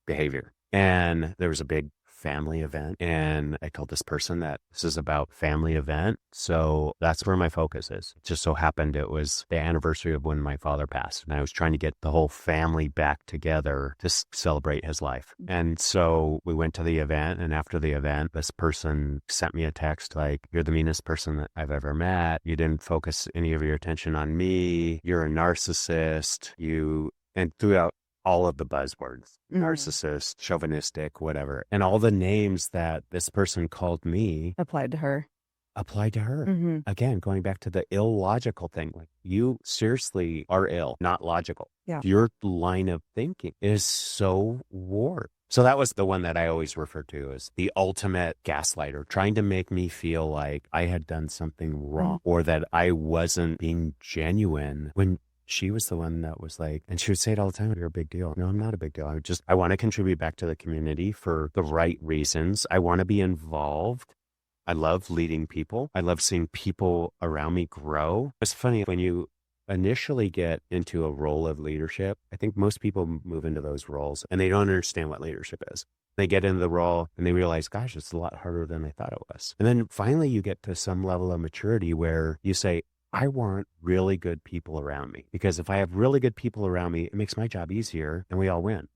Speaker 4: behavior. And there was a big family event, and I told this person that this is about family event, so that's where my focus is. It just so happened it was the anniversary of when my father passed, and I was trying to get the whole family back together to celebrate his life. And so we went to the event, and after the event, this person sent me a text like, you're the meanest person that I've ever met. You didn't focus any of your attention on me. You're a narcissist. And throughout all of the buzzwords, narcissist, chauvinistic, whatever. And all the names that this person called me
Speaker 2: applied to her.
Speaker 4: Again, going back to the illogical thing, like, you seriously are ill, not logical.
Speaker 2: Yeah.
Speaker 4: Your line of thinking is so warped. So that was the one that I always refer to as the ultimate gaslighter, trying to make me feel like I had done something wrong or that I wasn't being genuine when she was the one that was like, and she would say it all the time, you're a big deal. No, I'm not a big deal. I want to contribute back to the community for the right reasons. I want to be involved. I love leading people. I love seeing people around me grow. It's funny, when you initially get into a role of leadership, I think most people move into those roles and they don't understand what leadership is. They get into the role and they realize, gosh, it's a lot harder than I thought it was. And then finally you get to some level of maturity where you say, I want really good people around me, because if I have really good people around me, it makes my job easier and we all win.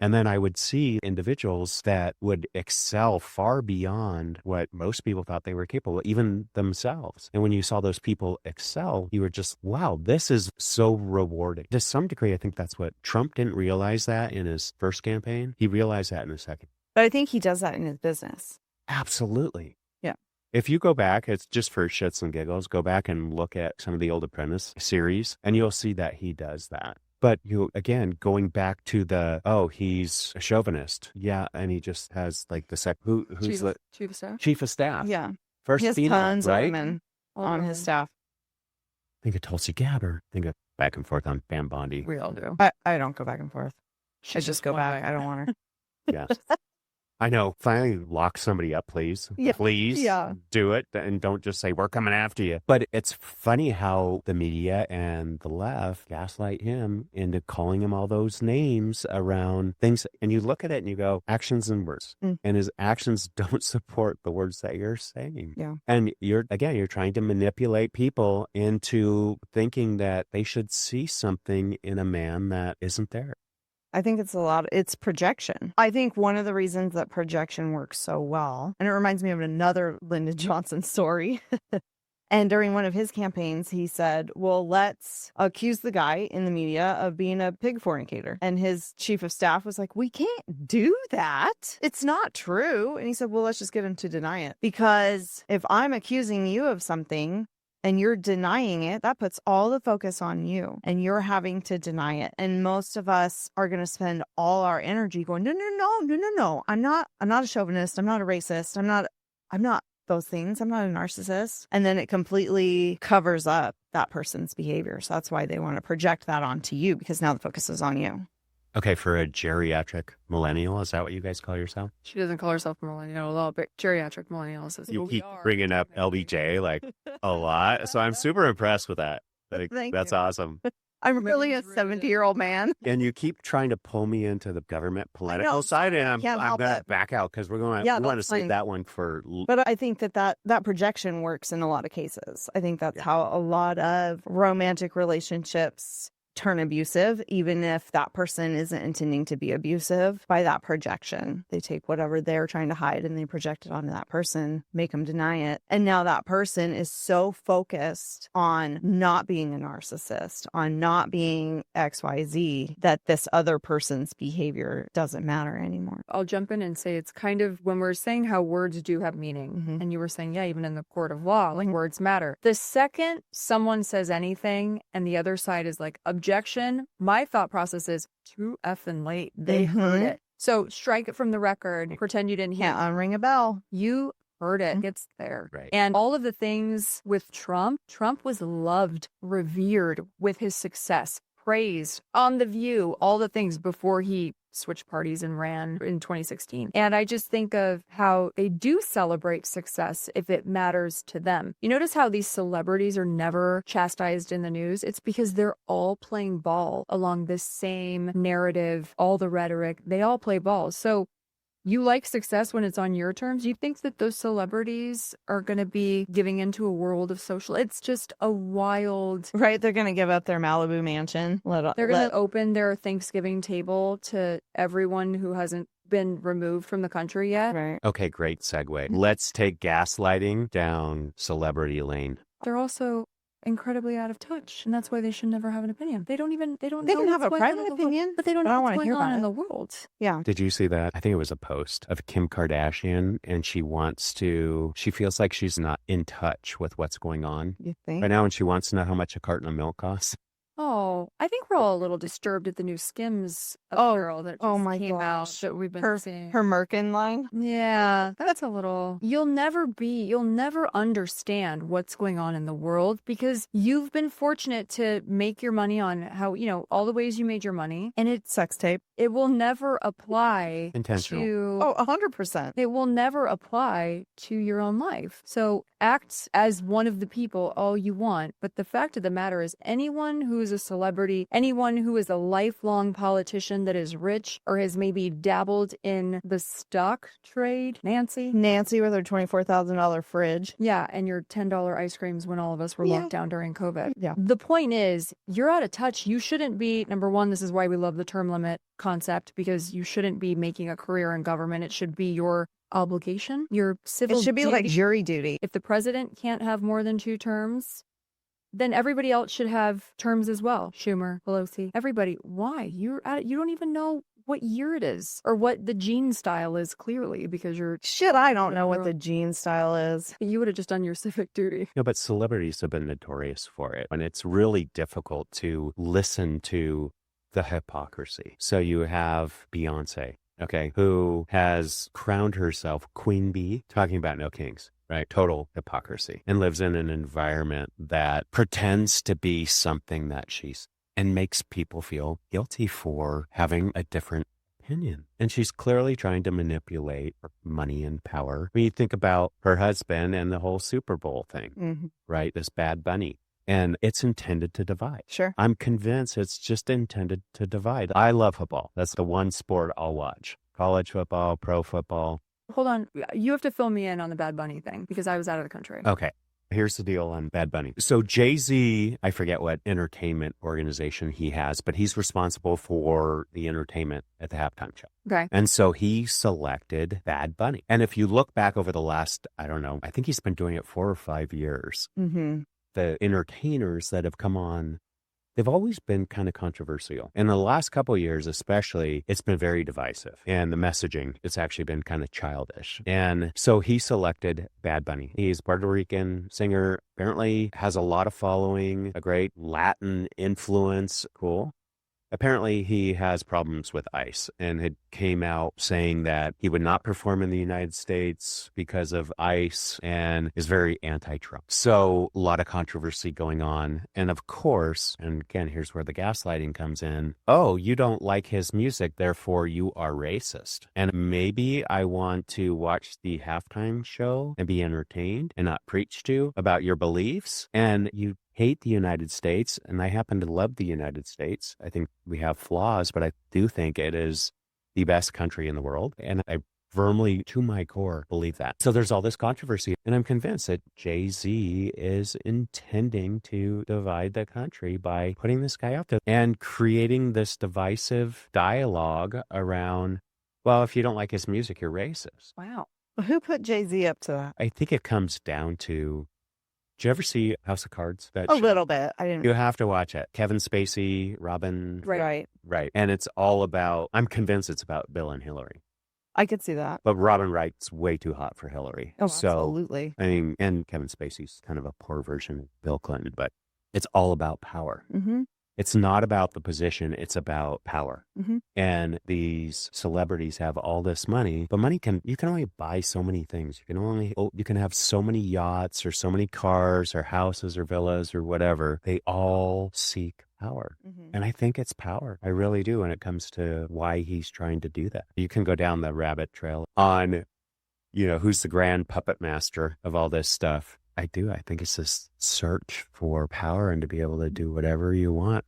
Speaker 4: And then I would see individuals that would excel far beyond what most people thought they were capable, even themselves. And when you saw those people excel, you were just, wow, this is so rewarding. To some degree, I think that's what Trump didn't realize that in his first campaign. He realized that in his second.
Speaker 2: But I think he does that in his business.
Speaker 4: Absolutely.
Speaker 2: Yeah.
Speaker 4: If you go back, it's just for shits and giggles, go back and look at some of the old Apprentice series, and you'll see that he does that. But again, going back to he's a chauvinist. Yeah. And he just has like the who's the
Speaker 3: chief of staff?
Speaker 4: Chief of staff.
Speaker 2: Yeah.
Speaker 4: First
Speaker 2: he has
Speaker 4: female,
Speaker 2: tons
Speaker 4: right?
Speaker 2: of women on his staff.
Speaker 4: Think of Tulsi Gabbard. Think of back and forth on Pam Bondi.
Speaker 3: We all do.
Speaker 2: I don't go back and forth. I just go back. I don't want her.
Speaker 4: Yes. I know. Finally lock somebody up, please.
Speaker 2: Yeah.
Speaker 4: Please do it. And don't just say, we're coming after you. But it's funny how the media and the left gaslight him into calling him all those names around things. And you look at it and you go, actions and words. And his actions don't support the words that you're saying.
Speaker 2: Yeah.
Speaker 4: And you're trying to manipulate people into thinking that they should see something in a man that isn't there.
Speaker 2: I think it's projection. I think one of the reasons that projection works so well, and it reminds me of another Lyndon Johnson story. And during one of his campaigns, he said, well, let's accuse the guy in the media of being a pig fornicator. And his chief of staff was like, we can't do that. It's not true. And he said, well, let's just get him to deny it. Because if I'm accusing you of something and you're denying it, that puts all the focus on you and you're having to deny it. And most of us are going to spend all our energy going, no. I'm not a chauvinist. I'm not a racist. I'm not those things. I'm not a narcissist. And then it completely covers up that person's behavior. So that's why they want to project that onto you, because now the focus is on you.
Speaker 4: Okay, for a geriatric millennial, is that what you guys call yourself?
Speaker 3: She doesn't call herself a millennial at all, but geriatric millennial says
Speaker 4: you keep bringing up LBJ like a lot. So I'm super impressed with that. That's awesome.
Speaker 2: I'm really a 70-year-old man.
Speaker 4: And you keep trying to pull me into the government political side, and I'm going to back out because we want to save that one for...
Speaker 2: But I think that projection works in a lot of cases. I think that's how a lot of romantic relationships turn abusive, even if that person isn't intending to be abusive. By that projection, they take whatever they're trying to hide and they project it onto that person, make them deny it. And now that person is so focused on not being a narcissist, on not being XYZ, that this other person's behavior doesn't matter anymore.
Speaker 3: I'll jump in and say it's kind of when we're saying how words do have meaning, and you were saying, even in the court of law, like words matter. The second someone says anything and the other side is like, objection, my thought process is too effing late. They heard it. So strike it from the record. Pretend you didn't hear.
Speaker 2: Can't unring a bell.
Speaker 3: You heard it. It's there.
Speaker 4: Right.
Speaker 3: And all of the things with Trump was loved, revered with his success, praised on The View, all the things before he switched parties and ran in 2016. And I just think of how they do celebrate success if it matters to them. You notice how these celebrities are never chastised in the news? It's because they're all playing ball along this same narrative, all the rhetoric. They all play ball. So you like success when it's on your terms. You think that those celebrities are going to be giving into a world of social? It's just a wild...
Speaker 2: Right, they're going to give up their Malibu mansion.
Speaker 3: They're going to open their Thanksgiving table to everyone who hasn't been removed from the country yet.
Speaker 2: Right.
Speaker 4: Okay, great segue. Let's take gaslighting down celebrity lane.
Speaker 3: They're also incredibly out of touch, and that's why they should never have an opinion. They can
Speaker 2: have a private opinion,
Speaker 3: but they don't know what's going on in the world.
Speaker 2: Yeah.
Speaker 4: Did you see that? I think it was a post of Kim Kardashian, and she feels like she's not in touch with what's going on
Speaker 2: You think?
Speaker 4: right now, and she wants to know how much a carton of milk costs.
Speaker 3: Oh, I think we're all a little disturbed at the new Skims apparel that just came out that we've been seeing.
Speaker 2: Her Merkin line?
Speaker 3: Yeah, that's a little... You'll never understand what's going on in the world because you've been fortunate to make your money on how, all the ways you made your money. And it's
Speaker 2: sex tape.
Speaker 3: It will never apply
Speaker 4: intentional.
Speaker 2: 100%.
Speaker 3: It will never apply to your own life. So act as one of the people all you want. But the fact of the matter is anyone who is a celebrity, anyone who is a lifelong politician that is rich or has maybe dabbled in the stock trade, Nancy
Speaker 2: with her $24,000 fridge.
Speaker 3: Yeah, and your $10 ice creams when all of us were locked down during COVID.
Speaker 2: Yeah.
Speaker 3: The point is, you're out of touch. You shouldn't be, number one, this is why we love the term limit concept, because you shouldn't be making a career in government. It should be your obligation, your civil duty.
Speaker 2: It should be like jury duty.
Speaker 3: If the president can't have more than 2 terms, then everybody else should have terms as well. Schumer, Pelosi, everybody. Why? You don't even know what year it is or what the gene style is, clearly, because you're...
Speaker 2: Shit, I don't know what the gene style is.
Speaker 3: You would have just done your civic duty.
Speaker 4: No, but celebrities have been notorious for it. And it's really difficult to listen to the hypocrisy. So you have Beyonce, okay, who has crowned herself Queen Bee, talking about no kings. Right? Total hypocrisy, and lives in an environment that pretends to be something that she's, and makes people feel guilty for having a different opinion. And she's clearly trying to manipulate money and power. When you think about her husband and the whole Super Bowl thing, right? This Bad Bunny. And it's intended to divide.
Speaker 2: Sure.
Speaker 4: I'm convinced it's just intended to divide. I love football. That's the one sport I'll watch. College football, pro football.
Speaker 3: Hold on. You have to fill me in on the Bad Bunny thing because I was out of the country.
Speaker 4: Okay. Here's the deal on Bad Bunny. So Jay-Z, I forget what entertainment organization he has, but he's responsible for the entertainment at the halftime show.
Speaker 3: Okay.
Speaker 4: And so he selected Bad Bunny. And if you look back over the last, I don't know, I think he's been doing it 4 or 5 years.
Speaker 2: Mm-hmm.
Speaker 4: The entertainers that have come on, they've always been kind of controversial. In the last couple of years, especially, it's been very divisive. And the messaging, it's actually been kind of childish. And so he selected Bad Bunny. He's a Puerto Rican singer, apparently has a lot of following, a great Latin influence. Cool. Apparently, he has problems with ICE and had came out saying that he would not perform in the United States because of ICE and is very anti-Trump. So a lot of controversy going on. And of course, and again, here's where the gaslighting comes in. Oh, you don't like his music, therefore you are racist. And maybe I want to watch the halftime show and be entertained and not preached to about your beliefs. And you hate the United States, and I happen to love the United States. I think we have flaws, but I do think it is the best country in the world. And I firmly, to my core, believe that. So there's all this controversy, and I'm convinced that Jay-Z is intending to divide the country by putting this guy out there and creating this divisive dialogue around, well, if you don't like his music, you're racist.
Speaker 3: Wow.
Speaker 2: Who put Jay-Z up to that?
Speaker 4: I think it comes down to, did you ever see House of Cards? That
Speaker 2: A
Speaker 4: show?
Speaker 2: little bit. I didn't.
Speaker 4: You have to watch it. Kevin Spacey, Robin.
Speaker 2: Right.
Speaker 4: Right. And it's all about, I'm convinced it's about Bill and Hillary.
Speaker 2: I could see that.
Speaker 4: But Robin Wright's way too hot for Hillary.
Speaker 2: Oh,
Speaker 4: so,
Speaker 2: absolutely.
Speaker 4: I mean, and Kevin Spacey's kind of a poor version of Bill Clinton, but it's all about power.
Speaker 2: Mm-hmm.
Speaker 4: It's not about the position. It's about power.
Speaker 2: Mm-hmm.
Speaker 4: And these celebrities have all this money, but you can only buy so many things. You can have so many yachts or so many cars or houses or villas or whatever. They all seek power.
Speaker 2: Mm-hmm.
Speaker 4: And I think it's power. I really do. When it comes to why he's trying to do that, you can go down the rabbit trail on, who's the grand puppet master of all this stuff. I do. I think it's this search for power and to be able to do whatever you want,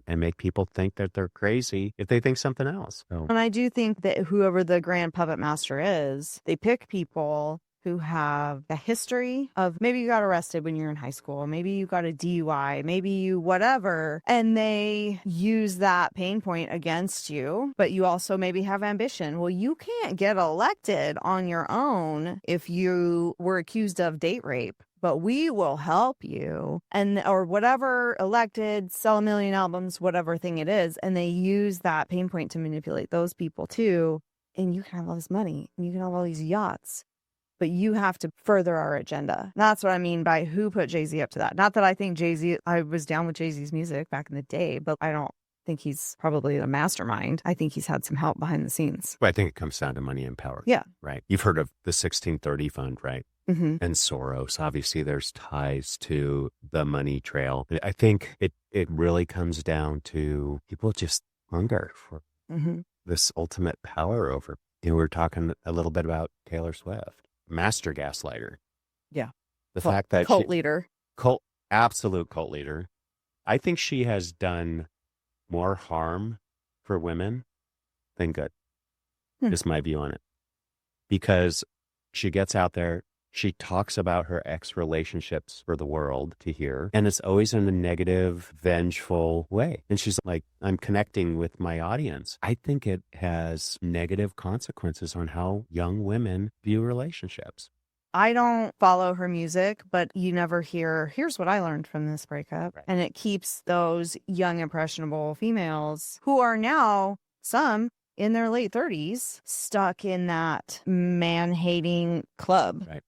Speaker 4: and make people think that they're crazy if they think something else. So.
Speaker 2: And I do think that whoever the grand puppet master is, they pick people who have a history of, maybe you got arrested when you're in high school, maybe you got a DUI, maybe you whatever, and they use that pain point against you, but you also maybe have ambition. Well, you can't get elected on your own if you were accused of date rape, but we will help you, or whatever, elected, sell 1 million albums, whatever thing it is. And they use that pain point to manipulate those people too. And you can have all this money and you can have all these yachts, but you have to further our agenda. That's what I mean by who put Jay-Z up to that. Not that I think I was down with Jay-Z's music back in the day, but I don't think he's probably a mastermind. I think he's had some help behind the scenes.
Speaker 4: Well, I think it comes down to money and power.
Speaker 2: Yeah.
Speaker 4: Right. You've heard of the 1630 Fund, right?
Speaker 2: Mm-hmm.
Speaker 4: And Soros. Obviously, there's ties to the money trail. I think it really comes down to people just hunger for this ultimate power over. We were talking a little bit about Taylor Swift. Master gaslighter.
Speaker 2: Yeah.
Speaker 4: The fact that
Speaker 2: absolute
Speaker 4: cult leader. I think she has done more harm for women than good. Is my view on it. Because she gets out there, she talks about her ex-relationships for the world to hear, and it's always in a negative, vengeful way. And she's like, I'm connecting with my audience. I think it has negative consequences on how young women view relationships.
Speaker 2: I don't follow her music, but you never hear, here's what I learned from this breakup. Right. And it keeps those young, impressionable females who are now, some in their late 30s, stuck in that man-hating club.
Speaker 4: Right.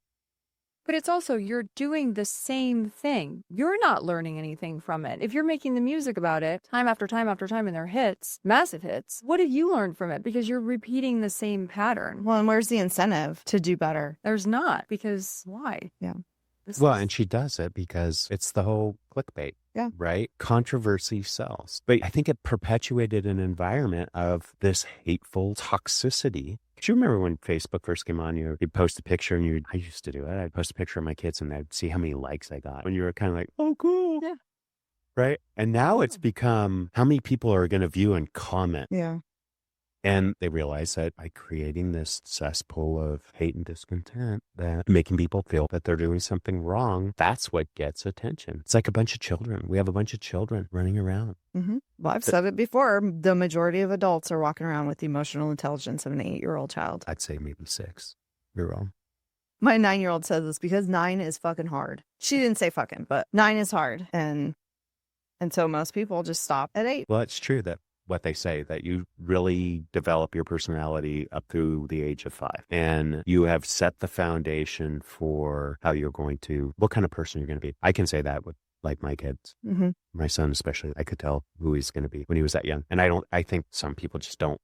Speaker 3: But it's also, you're doing the same thing. You're not learning anything from it. If you're making the music about it time after time after time and they're hits, massive hits, what have you learned from it? Because you're repeating the same pattern.
Speaker 2: Well, and where's the incentive to do better?
Speaker 3: There's not, because why?
Speaker 2: Yeah.
Speaker 4: And she does it because it's the whole clickbait.
Speaker 2: Yeah.
Speaker 4: Right? Controversy sells. But I think it perpetuated an environment of this hateful toxicity. Do you remember when Facebook first came on, you'd post a picture and I used to do it. I'd post a picture of my kids and I'd see how many likes I got. When you were kind of like, oh, cool.
Speaker 2: Yeah.
Speaker 4: Right? And now it's become how many people are going to view and comment.
Speaker 2: Yeah.
Speaker 4: And they realize that by creating this cesspool of hate and discontent, that making people feel that they're doing something wrong, that's what gets attention. It's like a bunch of children. We have a bunch of children running around.
Speaker 2: Mm-hmm. Well, I've said it before. The majority of adults are walking around with the emotional intelligence of an 8-year-old child.
Speaker 4: I'd say maybe 6. You're wrong.
Speaker 2: My 9-year-old says this because 9 is fucking hard. She didn't say fucking, but 9 is hard. And so most people just stop at 8.
Speaker 4: Well, it's true that what they say, that you really develop your personality up through the age of 5. And you have set the foundation for how you're going to, what kind of person you're going to be. I can say that with like my kids, my son especially. I could tell who he's going to be when he was that young. And I think some people just don't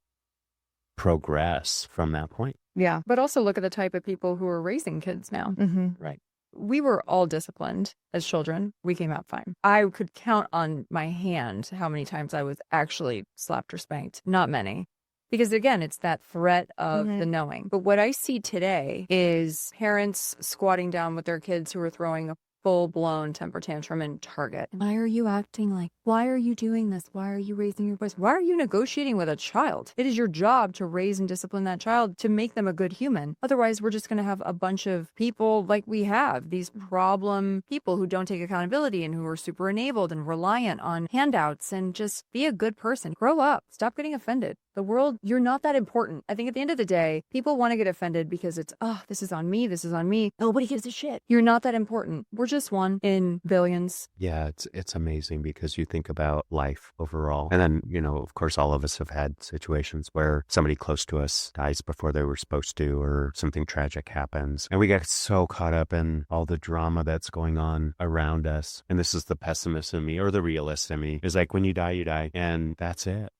Speaker 4: progress from that point.
Speaker 2: Yeah.
Speaker 3: But also look at the type of people who are raising kids now.
Speaker 4: Right.
Speaker 3: We were all disciplined as children. We came out fine. I could count on my hand how many times I was actually slapped or spanked. Not many. Because again, it's that threat of the knowing. But what I see today is parents squatting down with their kids who are throwing a full-blown temper tantrum in Target. Why are you acting like, why are you doing this? Why are you raising your voice? Why are you negotiating with a child? It is your job to raise and discipline that child to make them a good human. Otherwise, we're just going to have a bunch of people like we have, these problem people who don't take accountability and who are super enabled and reliant on handouts, and just be a good person. Grow up. Stop getting offended. The world, you're not that important. I think at the end of the day, people want to get offended because it's, oh, this is on me. This is on me. Nobody gives a shit. You're not that important. We're just one in billions.
Speaker 4: Yeah, it's amazing because you think about life overall. And then, of course, all of us have had situations where somebody close to us dies before they were supposed to, or something tragic happens. And we get so caught up in all the drama that's going on around us. And this is the pessimist in me, or the realist in me, is like, when you die, you die. And that's it.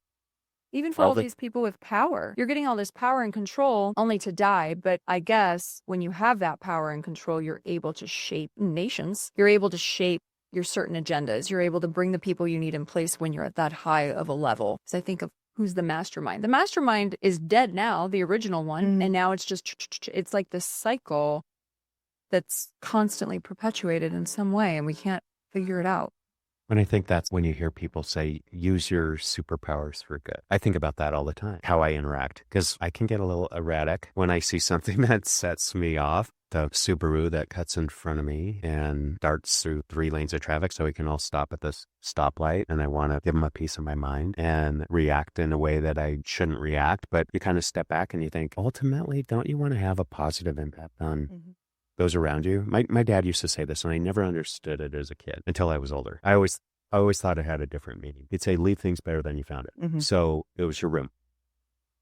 Speaker 3: Even for all these people with power, you're getting all this power and control only to die. But I guess when you have that power and control, you're able to shape nations. You're able to shape your certain agendas. You're able to bring the people you need in place when you're at that high of a level. Because I think of who's the mastermind. The mastermind is dead now, the original one. And now it's like this cycle that's constantly perpetuated in some way, and we can't figure it out.
Speaker 4: And I think that's when you hear people say, use your superpowers for good. I think about that all the time, how I interact, because I can get a little erratic when I see something that sets me off. The Subaru that cuts in front of me and darts through 3 lanes of traffic so we can all stop at this stoplight. And I want to give him a piece of my mind and react in a way that I shouldn't react. But you kind of step back and you think, ultimately, don't you want to have a positive impact on those around you? My dad used to say this, and I never understood it as a kid until I was older. I always thought it had a different meaning. He'd say, leave things better than you found it. So it was your room.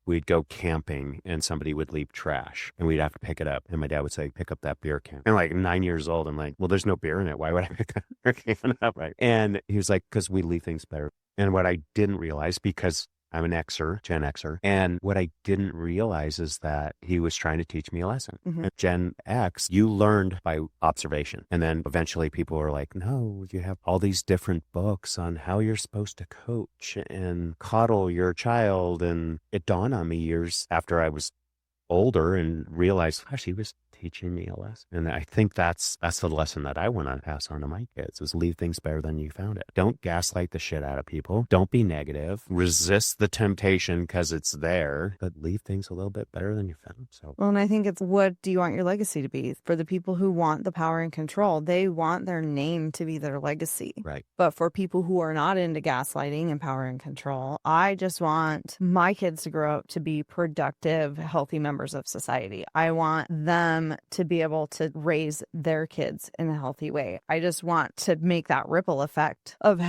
Speaker 4: We'd go camping and somebody would leave trash and we'd have to pick it up. And my dad would say, pick up that beer can. And like 9 years old, I'm like, well, there's no beer in it. Why would I pick that beer can up? Right. And he was like, because we leave things better. And what I didn't realize, because I'm an Xer, Gen Xer. And what I didn't realize is that he was trying to teach me a lesson. Gen X, you learned by observation. And then eventually people were like, no, you have all these different books on how you're supposed to coach and coddle your child. And it dawned on me years after I was older and realized, gosh, he was teaching me a lesson. And I think that's the lesson that I want to pass on to my kids, is leave things better than you found it. Don't gaslight the shit out of people. Don't be negative. Resist the temptation because it's there, but leave things a little bit better than you found them. So,
Speaker 2: well, and I think it's, what do you want your legacy to be? For the people who want the power and control, they want their name to be their legacy.
Speaker 4: Right.
Speaker 2: But for people who are not into gaslighting and power and control, I just want my kids to grow up to be productive, healthy members of society. I want them to be able to raise their kids in a healthy way. I just want to make that ripple effect of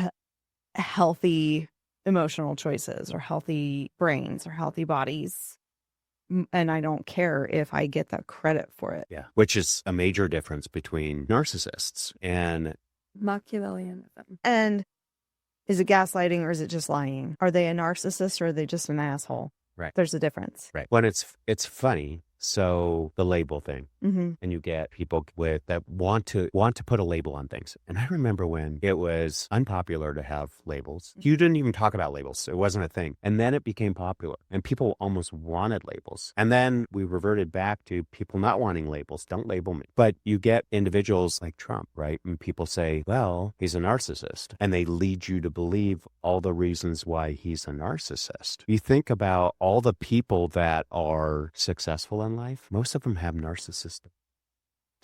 Speaker 2: healthy emotional choices, or healthy brains, or healthy bodies. And I don't care if I get the credit for it.
Speaker 4: Yeah. Which is a major difference between narcissists and
Speaker 3: Machiavellianism.
Speaker 2: And is it gaslighting, or is it just lying? Are they a narcissist, or are they just an asshole?
Speaker 4: Right.
Speaker 2: There's a difference.
Speaker 4: Right. When it's funny. So the label thing, and you get people that want to put a label on things. And I remember when it was unpopular to have labels. You didn't even talk about labels. It wasn't a thing. And then it became popular and people almost wanted labels. And then we reverted back to people not wanting labels. Don't label me. But you get individuals like Trump, right? And people say, well, he's a narcissist. And they lead you to believe all the reasons why he's a narcissist. You think about all the people that are successful in life, most of them have narcissistic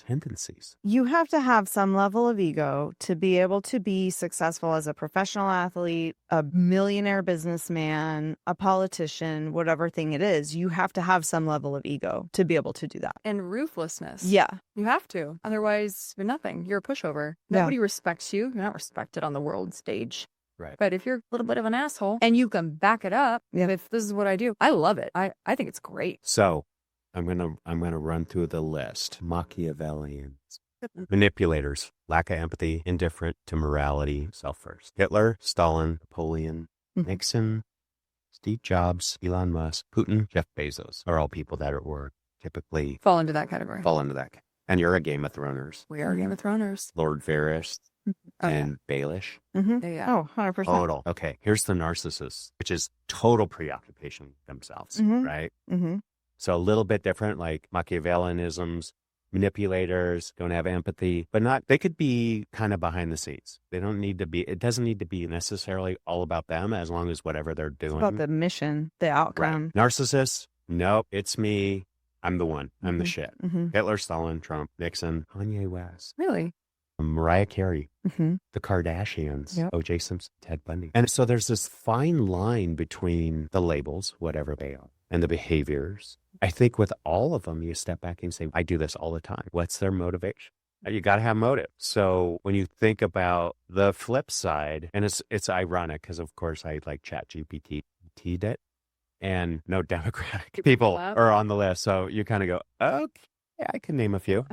Speaker 4: tendencies.
Speaker 2: You have to have some level of ego to be able to be successful as a professional athlete, a millionaire businessman, a politician, whatever thing it is. You have to have some level of ego to be able to do that.
Speaker 3: And ruthlessness.
Speaker 2: Yeah.
Speaker 3: You have to. Otherwise, you're nothing. You're a pushover.
Speaker 2: Yeah.
Speaker 3: Nobody respects you. You're not respected on the world stage.
Speaker 4: Right.
Speaker 3: But if you're a little bit of an asshole and you can back it up with this is what I do, I love it. I think it's great.
Speaker 4: So I'm gonna run through the list. Machiavellians, manipulators, lack of empathy, indifferent to morality, self first. Hitler, Stalin, Napoleon, Nixon, Steve Jobs, Elon Musk, Putin, Jeff Bezos are all people that were typically
Speaker 3: fall into that category.
Speaker 4: And you're a Game of Throners.
Speaker 3: We are Game of Throners.
Speaker 4: Lord Varys and Baelish.
Speaker 3: Yeah.
Speaker 2: Oh, 100%.
Speaker 4: Total. Okay, here's the narcissist, which is total preoccupation themselves, right? So a little bit different, like Machiavellianisms, manipulators, don't have empathy, but they could be kind of behind the scenes. They don't need to be, it doesn't need to be necessarily all about them as long as whatever they're doing.
Speaker 2: It's about the mission, the outcome.
Speaker 4: Right. Narcissists, nope, it's me. I'm the one. I'm the shit. Hitler, Stalin, Trump, Nixon, Kanye West.
Speaker 3: Really?
Speaker 4: Mariah Carey, the Kardashians, O.J. Simpson, Ted Bundy. And so there's this fine line between the labels, whatever they are, and the behaviors. I think with all of them, you step back and say, I do this all the time. What's their motivation? You got to have motive. So when you think about the flip side, and it's ironic because, of course, I like ChatGPT'd it, and no Democratic people are on the list. So you kind of go, okay, I can name a few.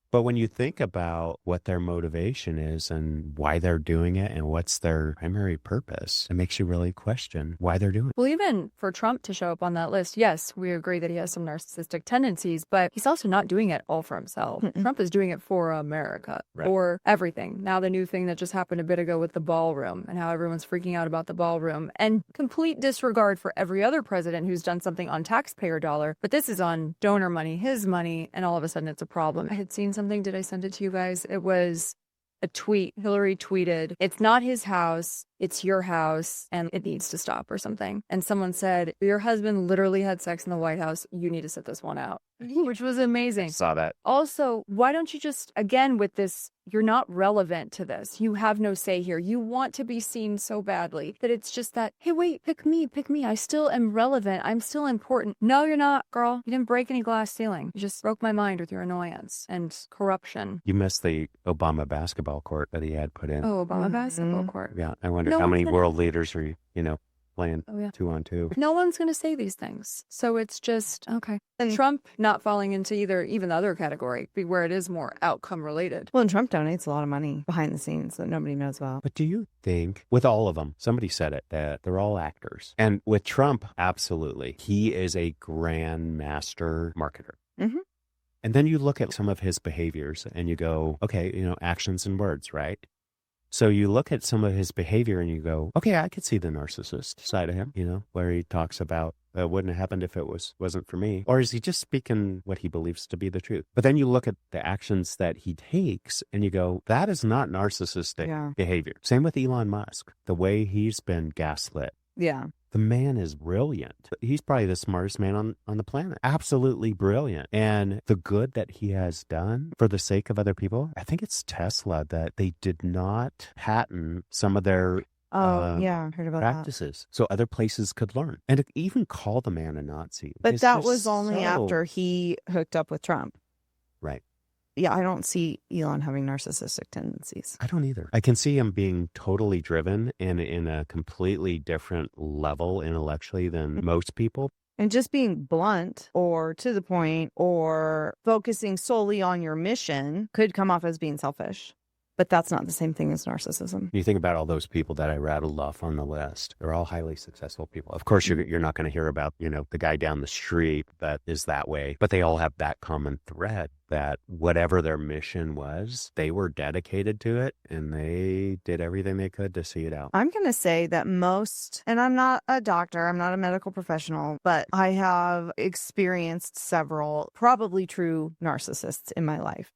Speaker 4: But when you think about what their motivation is and why they're doing it and what's their primary purpose, it makes you really question why they're doing it.
Speaker 3: Well, even for Trump to show up on that list, yes, we agree that he has some narcissistic tendencies, but he's also not doing it all for himself. Trump is doing it for America, for everything. Now, the new thing that just happened a bit ago with the ballroom and how everyone's freaking out about the ballroom and complete disregard for every other president who's done something on taxpayer dollar. But this is on donor money, his money, and all of a sudden it's a problem. I had seen something. Did I send it to you guys? It was a tweet. Hillary tweeted, it's not his house, it's your house, and it needs to stop or something. And someone said, your husband literally had sex in the White House. You need to sit this one out, which was amazing.
Speaker 4: I saw that.
Speaker 3: Also, why don't you just, again, with this, you're not relevant to this. You have no say here. You want to be seen so badly that it's just that, hey, wait, pick me. I still am relevant. I'm still important. No, you're not, girl. You didn't break any glass ceiling. You just broke my mind with your annoyance and corruption.
Speaker 4: You missed the Obama basketball court that he had put in.
Speaker 3: Oh, Obama basketball court.
Speaker 4: Yeah, I wonder how many world leaders are, playing 2-on-2.
Speaker 3: No one's going to say these things. So it's just, okay. And Trump not falling into even the other category, where it is more outcome related.
Speaker 2: Well, and Trump donates a lot of money behind the scenes that nobody knows about.
Speaker 4: But do you think, with all of them, somebody said it, that they're all actors. And with Trump, absolutely. He is a grand master marketer. And then you look at some of his behaviors and you go, okay, actions and words, right? So you look at some of his behavior and you go, okay, I could see the narcissist side of him, where he talks about it wouldn't have happened if it wasn't for me. Or is he just speaking what he believes to be the truth? But then you look at the actions that he takes and you go, that is not narcissistic behavior. Same with Elon Musk, the way he's been gaslit.
Speaker 2: Yeah.
Speaker 4: The man is brilliant. He's probably the smartest man on the planet. Absolutely brilliant. And the good that he has done for the sake of other people, I think it's Tesla that they did not patent some of their
Speaker 2: I heard about
Speaker 4: practices. So other places could learn. And to even call the man a Nazi.
Speaker 2: But that was only after he hooked up with Trump.
Speaker 4: Right.
Speaker 2: Yeah, I don't see Elon having narcissistic tendencies.
Speaker 4: I don't either. I can see him being totally driven and in a completely different level intellectually than most people.
Speaker 2: And just being blunt or to the point or focusing solely on your mission could come off as being selfish. But that's not the same thing as narcissism.
Speaker 4: You think about all those people that I rattled off on the list. They're all highly successful people. Of course, you're not going to hear about, the guy down the street that is that way, but they all have that common thread that whatever their mission was, they were dedicated to it and they did everything they could to see it out.
Speaker 2: I'm going to say that most, and I'm not a doctor, I'm not a medical professional, but I have experienced several probably true narcissists in my life.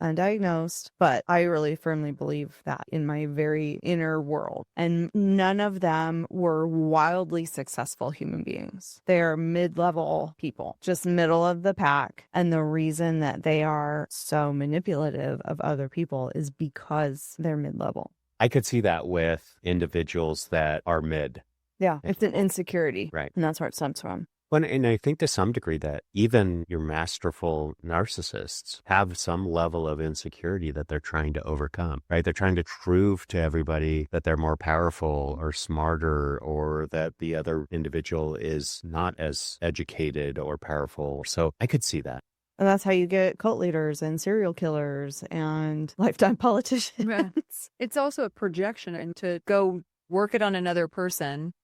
Speaker 2: Undiagnosed, but I really firmly believe that in my very inner world. And none of them were wildly successful human beings. They're mid-level people, just middle of the pack. And the reason that they are so manipulative of other people is because they're mid-level.
Speaker 4: I could see that with individuals that are mid.
Speaker 2: Yeah, it's an insecurity.
Speaker 4: Right.
Speaker 2: And that's where it stems from.
Speaker 4: Well, and I think to some degree that even your masterful narcissists have some level of insecurity that they're trying to overcome, right? They're trying to prove to everybody that they're more powerful or smarter, or that the other individual is not as educated or powerful. So I could see that.
Speaker 2: And that's how you get cult leaders and serial killers and lifetime politicians.
Speaker 3: Yeah. It's also a projection, and to go work it on another person.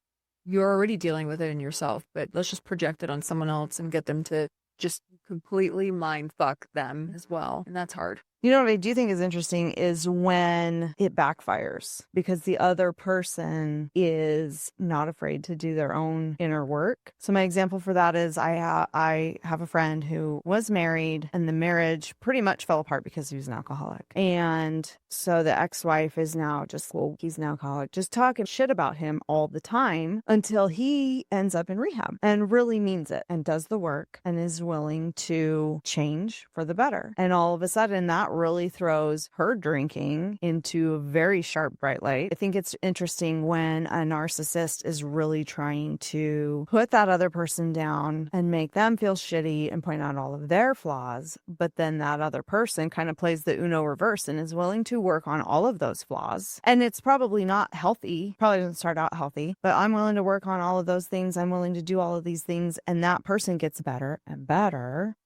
Speaker 3: You're already dealing with it in yourself, but let's just project it on someone else and get them to just completely mind fuck them as well. And that's hard.
Speaker 2: You know what I do think is interesting is when it backfires, because the other person is not afraid to do their own inner work. So my example for that is I have a friend who was married, and the marriage pretty much fell apart because he was an alcoholic. And so the ex-wife is now just, well, he's an alcoholic, just talking shit about him all the time until he ends up in rehab and really means it and does the work and is willing to change for the better. And all of a sudden that really throws her drinking into a very sharp bright light. I think it's interesting when a narcissist is really trying to put that other person down and make them feel shitty and point out all of their flaws, but then that other person kind of plays the Uno reverse and is willing to work on all of those flaws. And it's probably not healthy, probably doesn't start out healthy, but I'm willing to work on all of those things. I'm willing to do all of these things, and that person gets better and better.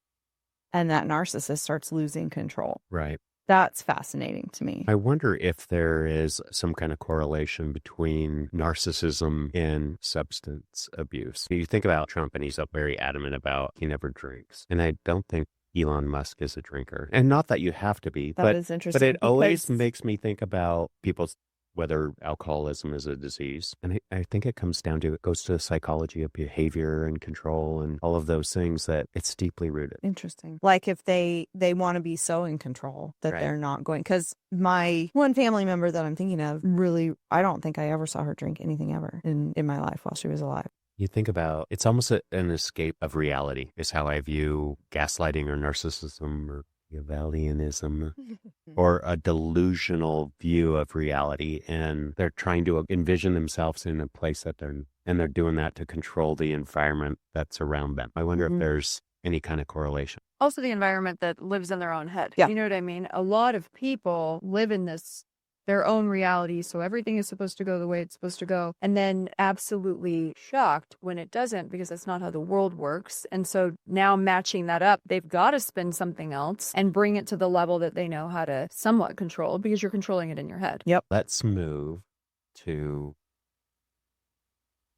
Speaker 2: And that narcissist starts losing control.
Speaker 4: Right.
Speaker 2: That's fascinating to me.
Speaker 4: I wonder if there is some kind of correlation between narcissism and substance abuse. You think about Trump, and he's very adamant about he never drinks. And I don't think Elon Musk is a drinker. And not that you have to be.
Speaker 2: That is interesting.
Speaker 4: But it always makes me think about people's whether alcoholism is a disease. And I think it goes to the psychology of behavior and control and all of those things, that it's deeply rooted.
Speaker 2: Interesting. Like if they want to be so in control that they're not going. Because my one family member that I'm thinking of, really, I don't think I ever saw her drink anything ever in my life while she was alive.
Speaker 4: You think about, it's almost an escape of reality is how I view gaslighting or narcissism or Machiavellianism, or a delusional view of reality, and they're trying to envision themselves in a place that they're doing that to control the environment that's around them. I wonder if there's any kind of correlation.
Speaker 3: Also the environment that lives in their own head.
Speaker 2: Yeah.
Speaker 3: You know what I mean? A lot of people live in their own reality, so everything is supposed to go the way it's supposed to go, and then absolutely shocked when it doesn't, because that's not how the world works. And so now matching that up, they've got to spin something else and bring it to the level that they know how to somewhat control, because you're controlling it in your head.
Speaker 2: Yep.
Speaker 4: Let's move to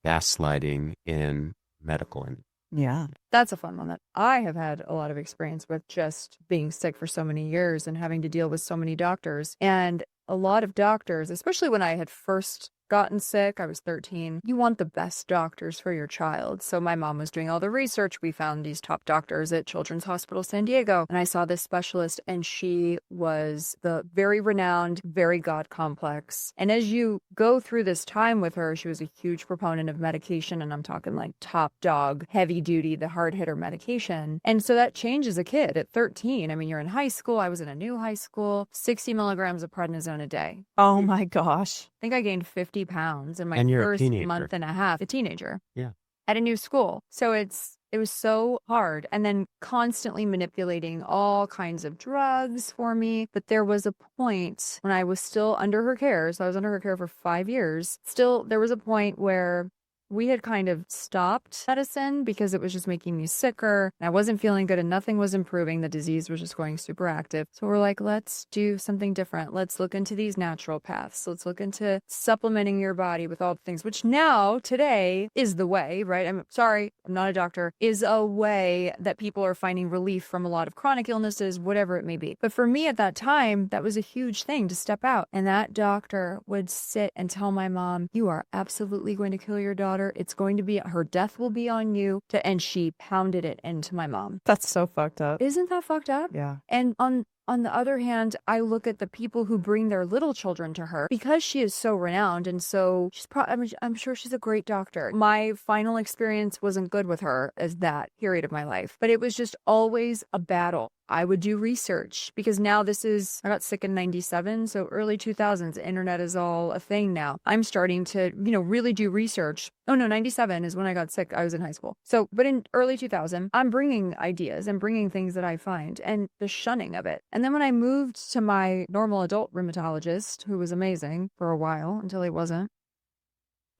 Speaker 4: gaslighting in medical.
Speaker 2: Yeah.
Speaker 3: That's a fun one that I have had a lot of experience with, just being sick for so many years and having to deal with so many doctors. And a lot of doctors, especially when I had first gotten sick, I was 13, you want the best doctors for your child. So my mom was doing all the research. We found these top doctors at Children's Hospital San Diego, and I saw this specialist, and she was the very renowned, very God complex. And as you go through this time with her, she was a huge proponent of medication, and I'm talking like top dog, heavy duty, the hard hitter medication. And so that changes a kid at 13. I mean, you're in high school. I was in a new high school, 60 milligrams of prednisone a day.
Speaker 2: Oh my gosh.
Speaker 3: I think I gained 50 pounds in my
Speaker 4: And you're a
Speaker 3: first
Speaker 4: teenager.
Speaker 3: month and a half, a teenager.
Speaker 4: Yeah.
Speaker 3: At a new school. So it was so hard. And then constantly manipulating all kinds of drugs for me. But there was a point when I was still under her care. So I was under her care for 5 years. Still, there was a point where we had kind of stopped medicine because it was just making me sicker. I wasn't feeling good and nothing was improving. The disease was just going super active. So we're like, let's do something different. Let's look into these natural paths. Let's look into supplementing your body with all the things, which now today is the way, right? I'm sorry, I'm not a doctor, is a way that people are finding relief from a lot of chronic illnesses, whatever it may be. But for me at that time, that was a huge thing to step out. And that doctor would sit and tell my mom, you are absolutely going to kill your daughter. It's going to be, her death will be on you. And she pounded it into my mom.
Speaker 2: That's so fucked up.
Speaker 3: Isn't that fucked up?
Speaker 2: Yeah.
Speaker 3: And on the other hand, I look at the people who bring their little children to her because she is so renowned. And so I'm sure she's a great doctor. My final experience wasn't good with her as that period of my life, but it was just always a battle. I would do research because now I got sick in 97. So early 2000s, internet is all a thing now. I'm starting to, really do research. Oh no, 97 is when I got sick. I was in high school. So, but in early 2000, I'm bringing ideas and bringing things that I find and the shunning of it. And then when I moved to my normal adult rheumatologist, who was amazing for a while until he wasn't,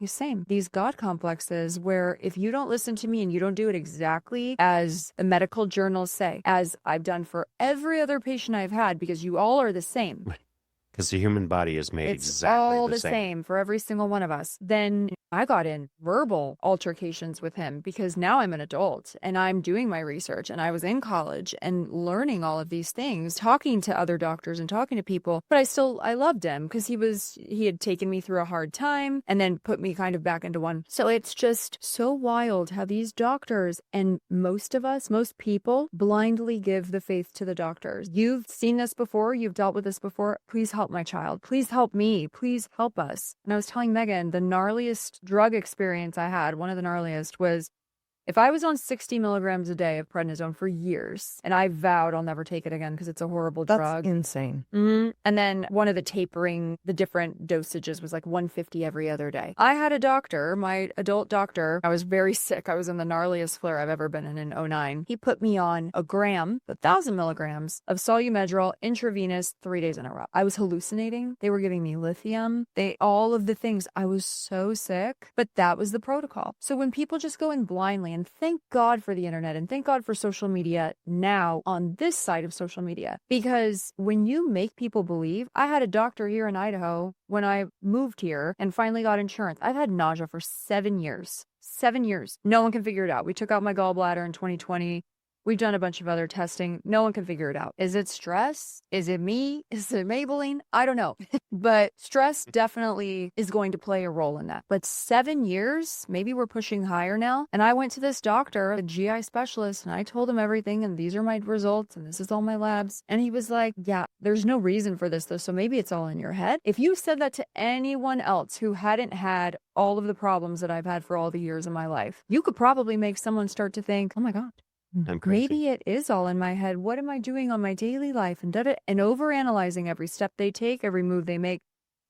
Speaker 3: he's same. These God complexes where if you don't listen to me and you don't do it exactly as the medical journals say, as I've done for every other patient I've had, because you all are the same.
Speaker 4: Because the human body is made
Speaker 3: It's
Speaker 4: exactly
Speaker 3: all
Speaker 4: the
Speaker 3: the same for every single one of us. Then I got in verbal altercations with him because now I'm an adult and I'm doing my research and I was in college and learning all of these things, talking to other doctors and talking to people. But I loved him because he had taken me through a hard time and then put me kind of back into one. So it's just so wild how these doctors and most people blindly give the faith to the doctors. You've seen this before. You've dealt with this before. Please help my child. Please help me. Please help us. And I was telling Megan, the gnarliest drug experience I had, one of the gnarliest, was if I was on 60 milligrams a day of prednisone for years, and I vowed I'll never take it again because it's a horrible drug.
Speaker 2: That's insane.
Speaker 3: And then one of the different dosages was like 150 every other day. I had a doctor, my adult doctor. I was very sick. I was in the gnarliest flare I've ever been in 09. He put me on 1,000 milligrams of Solumedrol intravenous 3 days in a row. I was hallucinating. They were giving me lithium. All of the things. I was so sick, but that was the protocol. So when people just go in blindly, and thank God for the internet and thank God for social media now on this side of social media, because when you make people believe, I had a doctor here in Idaho when I moved here and finally got insurance. I've had nausea for 7 years. 7 years. No one can figure it out. We took out my gallbladder in 2020. We've done a bunch of other testing. No one can figure it out. Is it stress? Is it me? Is it Maybelline? I don't know. But stress definitely is going to play a role in that. But 7 years, maybe we're pushing higher now. And I went to this doctor, a GI specialist, and I told him everything. And these are my results. And this is all my labs. And he was like, yeah, there's no reason for this though. So maybe it's all in your head. If you said that to anyone else who hadn't had all of the problems that I've had for all the years of my life, you could probably make someone start to think, oh my God,
Speaker 4: I'm crazy.
Speaker 3: maybe it is all in my head. What am I doing on my daily life? And overanalyzing every step they take, every move they make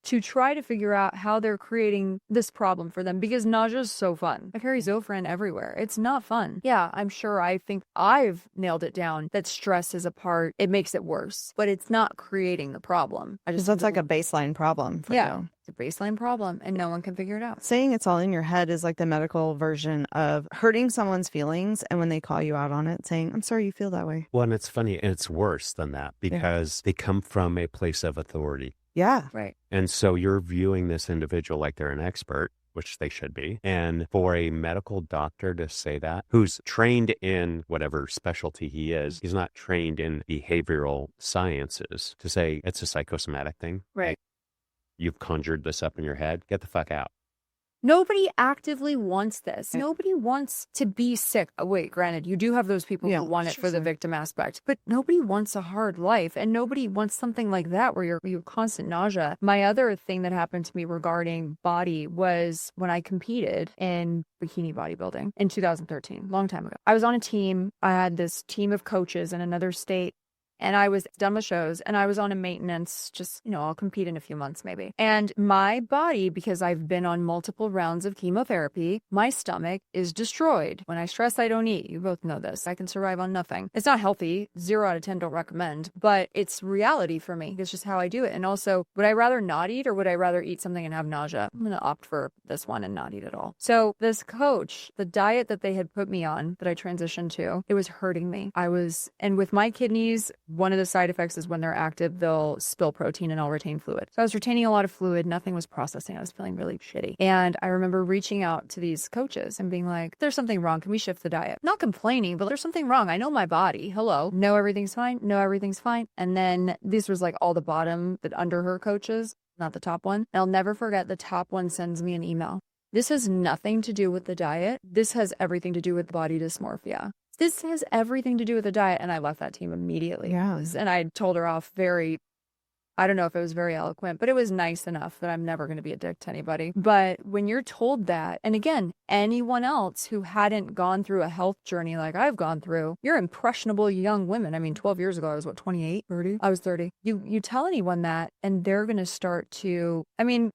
Speaker 3: to try to figure out how they're creating this problem for them, because nausea is so fun. I carry Zofran everywhere. It's not fun. Yeah, I'm sure I think I've nailed it down that stress is a part. It makes it worse, but it's not creating the problem.
Speaker 2: That's like a baseline problem for you.
Speaker 3: It's a baseline problem and no one can figure it out.
Speaker 2: Saying it's all in your head is like the medical version of hurting someone's feelings. And when they call you out on it, saying, I'm sorry you feel that way.
Speaker 4: Well, and it's funny. It's worse than that because they come from a place of authority.
Speaker 2: Yeah.
Speaker 3: Right.
Speaker 4: And so you're viewing this individual like they're an expert, which they should be. And for a medical doctor to say that, who's trained in whatever specialty he is, he's not trained in behavioral sciences, to say it's a psychosomatic thing.
Speaker 3: Right.
Speaker 4: You've conjured this up in your head. Get the fuck out.
Speaker 3: Nobody actively wants this. Nobody wants to be sick. Oh, wait, granted, you do have those people who want it for the victim aspect, but nobody wants a hard life and nobody wants something like that where you're constant nausea. My other thing that happened to me regarding body was when I competed in bikini bodybuilding in 2013, long time ago. I was on a team. I had this team of coaches in another state. and I was done with shows and I was on a maintenance, just, I'll compete in a few months maybe. And my body, because I've been on multiple rounds of chemotherapy, my stomach is destroyed. When I stress, I don't eat. You both know this. I can survive on nothing. It's not healthy. 0 out of 10 don't recommend, but it's reality for me. It's just how I do it. And also, would I rather not eat or would I rather eat something and have nausea? I'm going to opt for this one and not eat at all. So this coach, the diet that they had put me on that I transitioned to, it was hurting me. And with my kidneys, one of the side effects is when they're active, they'll spill protein and I'll retain fluid. So I was retaining a lot of fluid. Nothing was processing. I was feeling really shitty. And I remember reaching out to these coaches and being like, there's something wrong. Can we shift the diet? Not complaining, but there's something wrong. I know my body. Hello. No, everything's fine. No, everything's fine. And then this was like all the bottom, the under her coaches, not the top one. And I'll never forget, the top one sends me an email. This has nothing to do with the diet. This has everything to do with body dysmorphia. This has everything to do with the diet. And I left that team immediately.
Speaker 2: Yes.
Speaker 3: And I told her off I don't know if it was very eloquent, but it was nice enough that I'm never going to be a dick to anybody. But when you're told that, and again, anyone else who hadn't gone through a health journey like I've gone through, you're impressionable young women. I mean, 12 years ago, I was 28, 30? I was 30. You tell anyone that, and they're going to start to,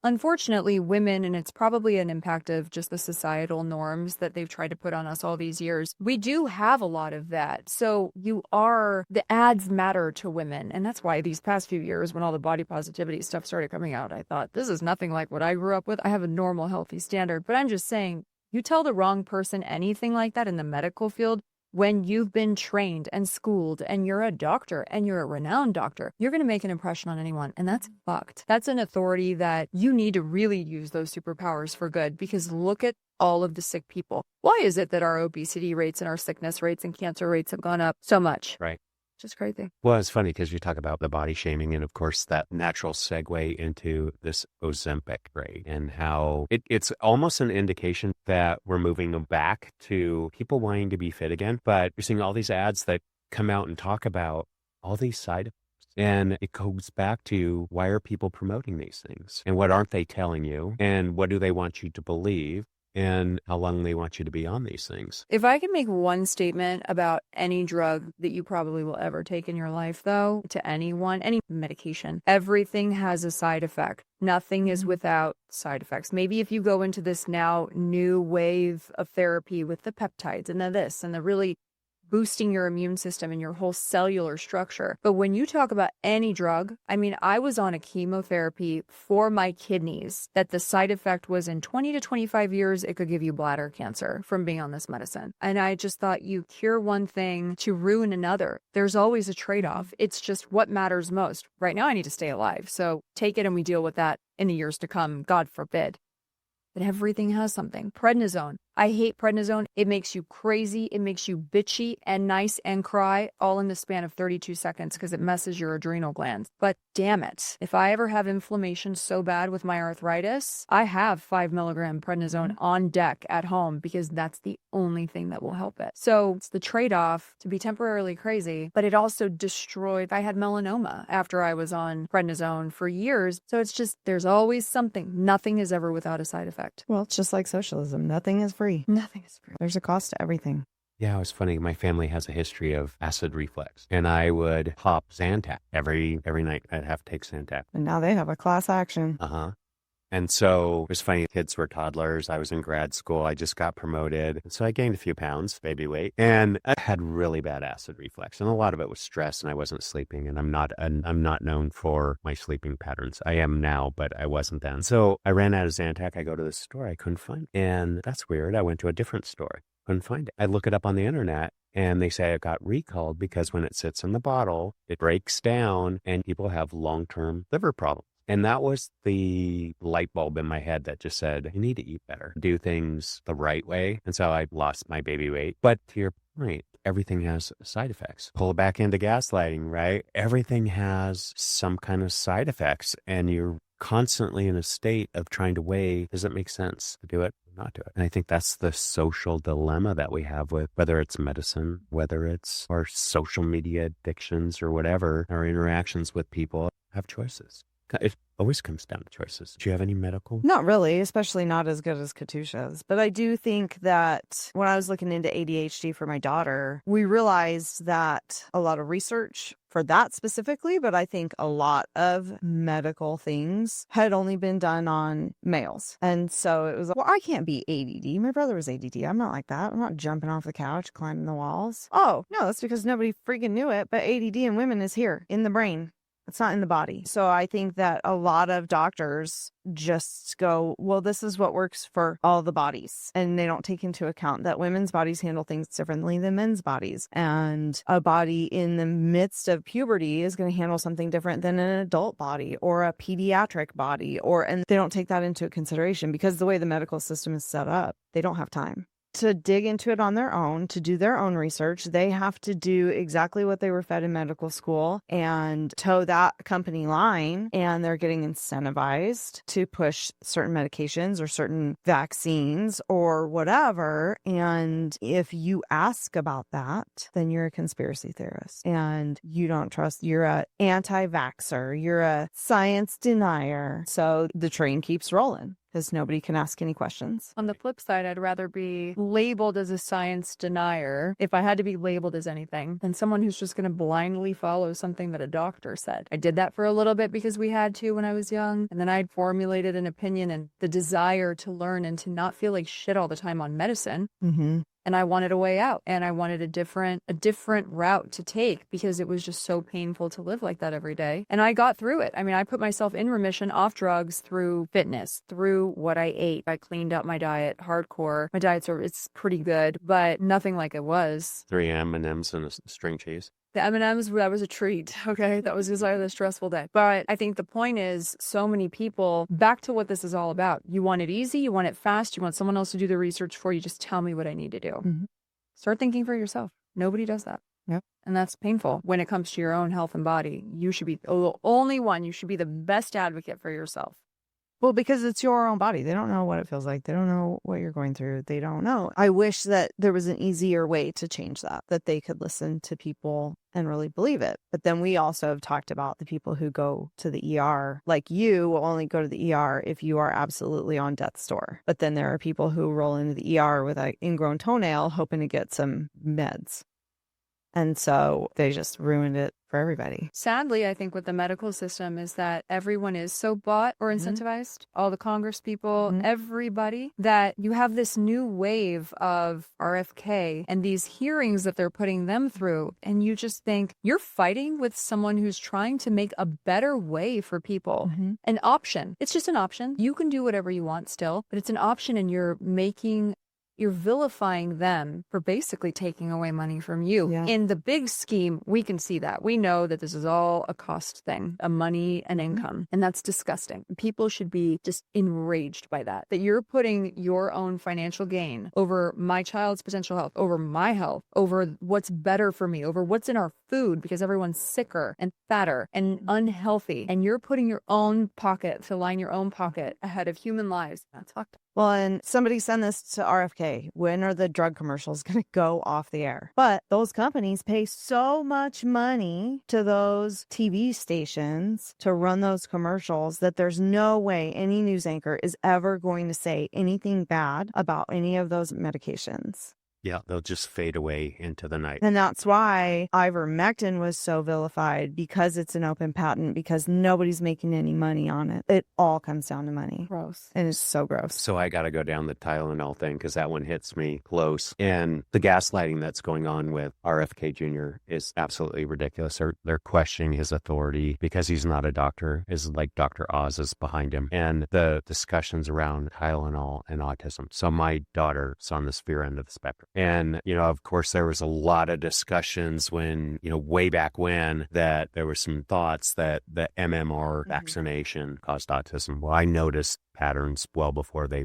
Speaker 3: unfortunately, women, and it's probably an impact of just the societal norms that they've tried to put on us all these years. We do have a lot of that. So the ads matter to women. And that's why these past few years, when all the body positivity stuff started coming out, I thought, this is nothing like what I grew up with. I have a normal, healthy standard. But I'm just saying, you tell the wrong person anything like that in the medical field, when you've been trained and schooled and you're a doctor and you're a renowned doctor, you're going to make an impression on anyone. And that's fucked. That's an authority that you need to really use those superpowers for good, because look at all of the sick people. Why is it that our obesity rates and our sickness rates and cancer rates have gone up so much?
Speaker 4: Right.
Speaker 3: Just crazy.
Speaker 4: Well, it's funny because you talk about the body shaming and, of course, that natural segue into this Ozempic, right? And how it's almost an indication that we're moving back to people wanting to be fit again. But you're seeing all these ads that come out and talk about all these side effects. And it goes back to, why are people promoting these things? And what aren't they telling you? And what do they want you to believe? And how long they want you to be on these things.
Speaker 3: If I can make one statement about any drug that you probably will ever take in your life, though, to anyone, any medication, everything has a side effect. Nothing is without side effects. Maybe if you go into this now new wave of therapy with the peptides and the this and the really boosting your immune system and your whole cellular structure. But when you talk about any drug, I was on a chemotherapy for my kidneys that the side effect was in 20 to 25 years, it could give you bladder cancer from being on this medicine. And I just thought, you cure one thing to ruin another. There's always a trade-off. It's just what matters most. Right now, I need to stay alive. So take it and we deal with that in the years to come, God forbid. But everything has something. Prednisone. I hate prednisone. It makes you crazy. It makes you bitchy and nice and cry all in the span of 32 seconds because it messes your adrenal glands. But damn it, if I ever have inflammation so bad with my arthritis, I have 5 milligram prednisone on deck at home because that's the only thing that will help it. So it's the trade-off to be temporarily crazy, but it also destroyed. I had melanoma after I was on prednisone for years. So it's just, there's always something. Nothing is ever without a side effect.
Speaker 2: Well, it's just like socialism. Nothing is free.
Speaker 3: Nothing is free.
Speaker 2: There's a cost to everything.
Speaker 4: Yeah, it was funny. My family has a history of acid reflux, and I would pop Zantac every night. I'd have to take Zantac.
Speaker 2: And now they have a class action.
Speaker 4: And so it was funny. Kids were toddlers. I was in grad school. I just got promoted. So I gained a few pounds, baby weight, and I had really bad acid reflux. And a lot of it was stress, and I wasn't sleeping. And I'm not known for my sleeping patterns. I am now, but I wasn't then. So I ran out of Zantac. I go to the store. I couldn't find it. And that's weird. I went to a different store. Couldn't find it. I look it up on the internet. And they say it got recalled because when it sits in the bottle, it breaks down and people have long-term liver problems. And that was the light bulb in my head that just said, you need to eat better, do things the right way. And so I lost my baby weight. But to your point, everything has side effects. Pull it back into gaslighting, right? Everything has some kind of side effects. And you're constantly in a state of trying to weigh, does it make sense to do it or not do it? And I think that's the social dilemma that we have with whether it's medicine, whether it's our social media addictions or whatever, our interactions with people have choices. always comes down to choices. Do you have any medical?
Speaker 2: Not really, especially not as good as Katusha's. But I do think that when I was looking into ADHD for my daughter, we realized that a lot of research for that specifically, but I think a lot of medical things had only been done on males. And so it was like, well, I can't be ADD. My brother was ADD. I'm not like that. I'm not jumping off the couch, climbing the walls. Oh, no, that's because nobody freaking knew it. But ADD in women is here in the brain. It's not in the body. So I think that a lot of doctors just go, well, this is what works for all the bodies. And they don't take into account that women's bodies handle things differently than men's bodies. And a body in the midst of puberty is going to handle something different than an adult body or a pediatric body. And they don't take that into consideration because the way the medical system is set up, they don't have time to dig into it on their own, to do their own research. They have to do exactly what they were fed in medical school and toe that company line. And they're getting incentivized to push certain medications or certain vaccines or whatever. And if you ask about that, then you're a conspiracy theorist and you don't trust, you're a anti-vaxxer, you're a science denier. So the train keeps rolling, because nobody can ask any questions.
Speaker 3: On the flip side, I'd rather be labeled as a science denier, if I had to be labeled as anything, than someone who's just going to blindly follow something that a doctor said. I did that for a little bit because we had to when I was young, and then I'd formulated an opinion and the desire to learn and to not feel like shit all the time on medicine.
Speaker 2: Mm-hmm.
Speaker 3: And I wanted a way out, and I wanted a different route to take because it was just so painful to live like that every day. And I got through it. I mean, I put myself in remission off drugs through fitness, through what I ate. I cleaned up my diet hardcore. My it's pretty good, but nothing like it was.
Speaker 4: 3 M&Ms and a string cheese.
Speaker 3: The M&Ms, that was a treat, okay? That was just like a stressful day. But I think the point is, so many people, back to what this is all about. You want it easy, you want it fast, you want someone else to do the research for you. Just tell me what I need to do.
Speaker 2: Mm-hmm.
Speaker 3: Start thinking for yourself. Nobody does that.
Speaker 2: Yep.
Speaker 3: And that's painful. When it comes to your own health and body, you should be the only one. You should be the best advocate for yourself.
Speaker 2: Well, because it's your own body. They don't know what it feels like. They don't know what you're going through. They don't know. I wish that there was an easier way to change that they could listen to people and really believe it. But then we also have talked about the people who go to the ER. Like, you will only go to the ER if you are absolutely on death's door. But then there are people who roll into the ER with an ingrown toenail hoping to get some meds. And so they just ruined it for everybody.
Speaker 3: Sadly, I think with the medical system is that everyone is so bought or incentivized, all the Congress people, everybody, that you have this new wave of RFK and these hearings that they're putting them through. And you just think you're fighting with someone who's trying to make a better way for people. An option. It's just an option. You can do whatever you want still, but it's an option, and you're vilifying them for basically taking away money from you. Yeah. In the big scheme, we can see that. We know that this is all a cost thing, a money and income, and that's disgusting. People should be just enraged by that you're putting your own financial gain over my child's potential health, over my health, over what's better for me, over what's in our food, because everyone's sicker and fatter and unhealthy, and you're putting your own pocket to line your own pocket ahead of human lives. That's fucked up.
Speaker 2: Well, and somebody send this to RFK. When are the drug commercials going to go off the air? But those companies pay so much money to those TV stations to run those commercials that there's no way any news anchor is ever going to say anything bad about any of those medications.
Speaker 4: Yeah, they'll just fade away into the night.
Speaker 2: And that's why ivermectin was so vilified, because it's an open patent, because nobody's making any money on it. It all comes down to money.
Speaker 3: Gross.
Speaker 2: And it's so gross.
Speaker 4: So I got to go down the Tylenol thing because that one hits me close. And the gaslighting that's going on with RFK Jr. is absolutely ridiculous. They're questioning his authority because he's not a doctor. It's like Dr. Oz is behind him. And the discussions around Tylenol and autism. So my daughter's on the severe end of the spectrum. And, of course, there was a lot of discussions when, way back when, that there were some thoughts that the MMR vaccination caused autism. Well, I noticed patterns well before they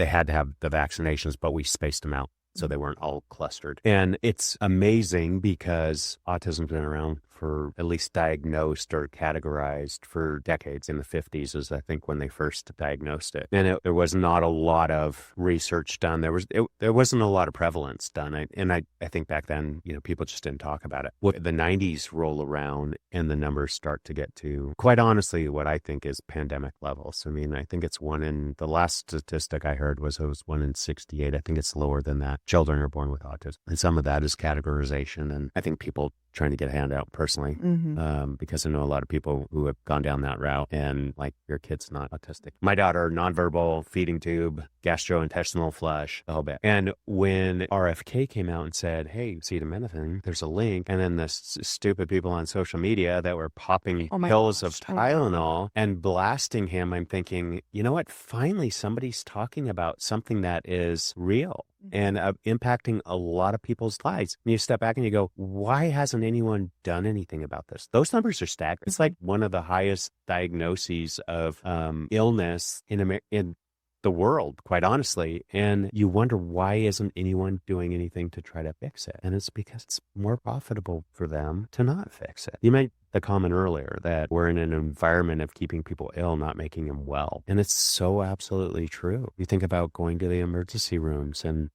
Speaker 4: had to have the vaccinations, but we spaced them out. so they weren't all clustered. And it's amazing because autism's been around for at least diagnosed or categorized for decades. In the 50s is, I think, when they first diagnosed it. And there was not a lot of research done. There wasn't a lot of prevalence done. I think back then, people just didn't talk about it. Well, the 90s roll around and the numbers start to get to, quite honestly, what I think is pandemic levels. I mean, I think it's the last statistic I heard was it was 1 in 68. I think it's lower than that. Children are born with autism. And some of that is categorization. And I think people trying to get a handout personally, because I know a lot of people who have gone down that route and like, your kid's not autistic. My daughter, nonverbal, feeding tube, gastrointestinal flush, the whole bit. And when RFK came out and said, hey, acetaminophen, there's a link. And then the stupid people on social media that were popping pills of Tylenol and blasting him, I'm thinking, you know what? Finally, somebody's talking about something that is real and impacting a lot of people's lives. And you step back and you go, why hasn't anyone done anything about this? Those numbers are staggering. It's like one of the highest diagnoses of illness in the world, quite honestly. And you wonder, why isn't anyone doing anything to try to fix it? And it's because it's more profitable for them to not fix it. You made the comment earlier that we're in an environment of keeping people ill, not making them well. And it's so absolutely true. You think about going to the emergency rooms and,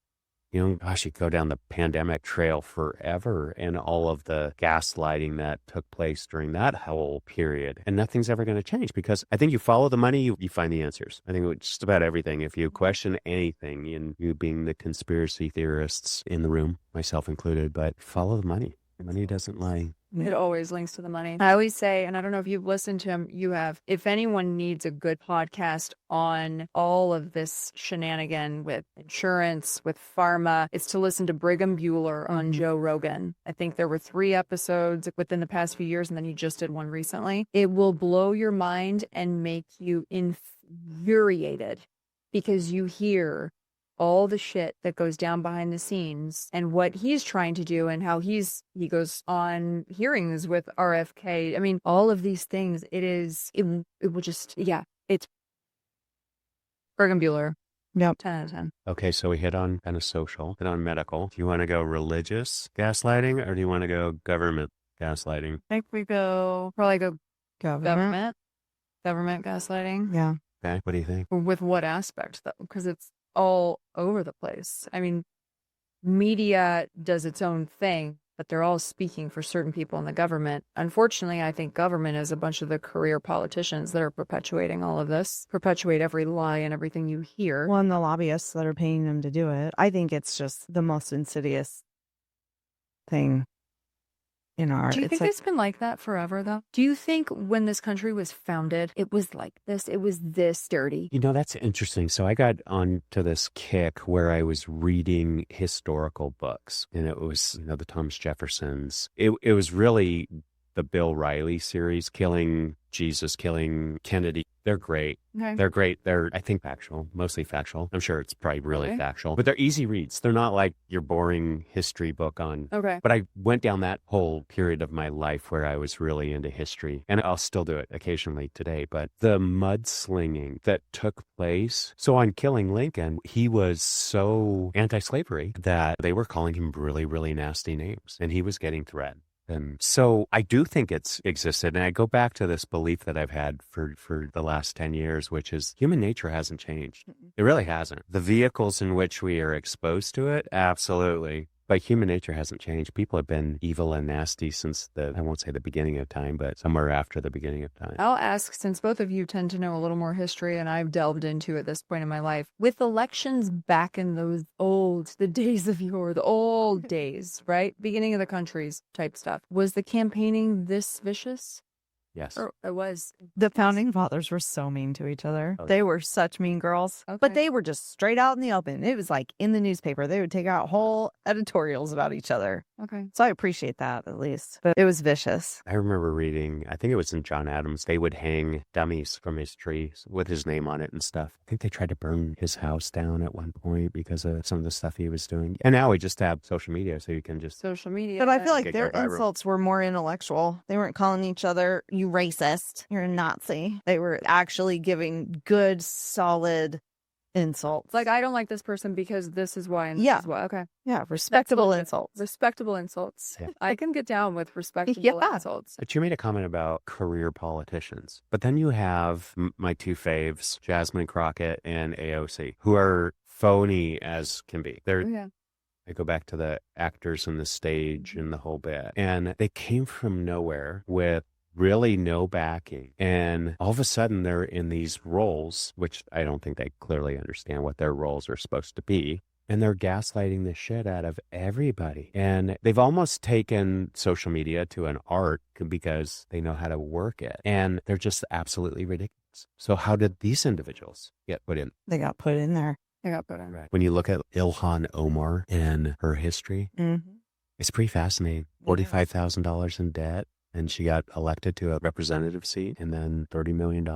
Speaker 4: gosh, you go down the pandemic trail forever and all of the gaslighting that took place during that whole period. And nothing's ever going to change because I think you follow the money, you find the answers. I think it's just about everything. If you question anything, and you being the conspiracy theorists in the room, myself included, but follow the money. Money doesn't lie.
Speaker 3: It always links to the money. I always say, and I don't know if you've listened to him, you have, if anyone needs a good podcast on all of this shenanigan with insurance, with pharma, it's to listen to Brigham Bueller on Joe Rogan. I think there were 3 episodes within the past few years, and then he just did one recently. It will blow your mind and make you infuriated because you hear all the shit that goes down behind the scenes and what he's trying to do and how he goes on hearings with RFK. I mean, all of these things, it will just, it's Brigham Bueller.
Speaker 2: Yep.
Speaker 3: 10 out of 10.
Speaker 4: Okay, so we hit on kind of social, hit on medical. Do you want to go religious gaslighting or do you want to go government gaslighting?
Speaker 3: I think we probably go government gaslighting.
Speaker 2: Yeah.
Speaker 4: Okay, what do you think?
Speaker 3: With what aspect though? Because it's all over the place. I mean, media does its own thing, but they're all speaking for certain people in the government. Unfortunately, I think government is a bunch of the career politicians that are perpetuating all of this, perpetuate every lie and everything you hear.
Speaker 2: Well, and the lobbyists that are paying them to do it. I think it's just the most insidious thing in our...
Speaker 3: Do you think it's been like that forever, though? Do you think when this country was founded, it was like this? It was this dirty?
Speaker 4: That's interesting. So I got onto this kick where I was reading historical books, and it was, the Thomas Jeffersons. It was really the Bill Riley series, Killing Jesus, Killing Kennedy. They're great.
Speaker 3: Okay.
Speaker 4: They're great. They're, I think, factual, mostly factual. I'm sure it's probably really factual, but they're easy reads. They're not like your boring history book on.
Speaker 3: Okay.
Speaker 4: But I went down that whole period of my life where I was really into history, and I'll still do it occasionally today. But the mudslinging that took place. So on Killing Lincoln, he was so anti-slavery that they were calling him really, really nasty names, and he was getting threatened. And so I do think it's existed. And I go back to this belief that I've had for the last 10 years, which is human nature hasn't changed. It really hasn't. The vehicles in which we are exposed to it, absolutely. But human nature hasn't changed. People have been evil and nasty since I won't say the beginning of time, but somewhere after the beginning of time.
Speaker 3: I'll ask, since both of you tend to know a little more history and I've delved into at this point in my life, with elections back in the days of yore, the old days, right? Beginning of the countries type stuff. Was the campaigning this vicious?
Speaker 4: Yes.
Speaker 3: Or it was.
Speaker 2: The founding fathers were so mean to each other.
Speaker 4: Oh,
Speaker 2: they were such mean girls, but they were just straight out in the open. It was like in the newspaper. They would take out whole editorials about each other.
Speaker 3: Okay.
Speaker 2: So I appreciate that at least, but it was vicious.
Speaker 4: I remember reading, I think it was in John Adams, they would hang dummies from his trees with his name on it and stuff. I think they tried to burn his house down at one point because of some of the stuff he was doing. And now we just have social media, so you can just...
Speaker 3: Social media.
Speaker 2: But I feel like their insults were more intellectual. They weren't calling each other, you racist, you're a Nazi. They were actually giving good, solid insults.
Speaker 3: Like, I don't like this person because this is why and
Speaker 2: Yeah.
Speaker 3: this is why. Okay.
Speaker 2: Yeah, respectable insults.
Speaker 3: Respectable insults.
Speaker 4: Yeah.
Speaker 3: I can get down with respectable
Speaker 2: Yeah.
Speaker 3: insults.
Speaker 4: But you made a comment about career politicians. But then you have my two faves, Jasmine Crockett and AOC, who are phony as can be.
Speaker 3: Yeah.
Speaker 4: I go back to the actors and the stage and the whole bit. And they came from nowhere with really no backing. And all of a sudden they're in these roles, which I don't think they clearly understand what their roles are supposed to be. And they're gaslighting the shit out of everybody. And they've almost taken social media to an art because they know how to work it. And they're just absolutely ridiculous. So how did these individuals get put in?
Speaker 2: They got put in there.
Speaker 3: I got put in.
Speaker 4: Right. When you look at Ilhan Omar and her history, it's pretty fascinating. $45,000 in debt. And she got elected to a representative seat and then $30 million.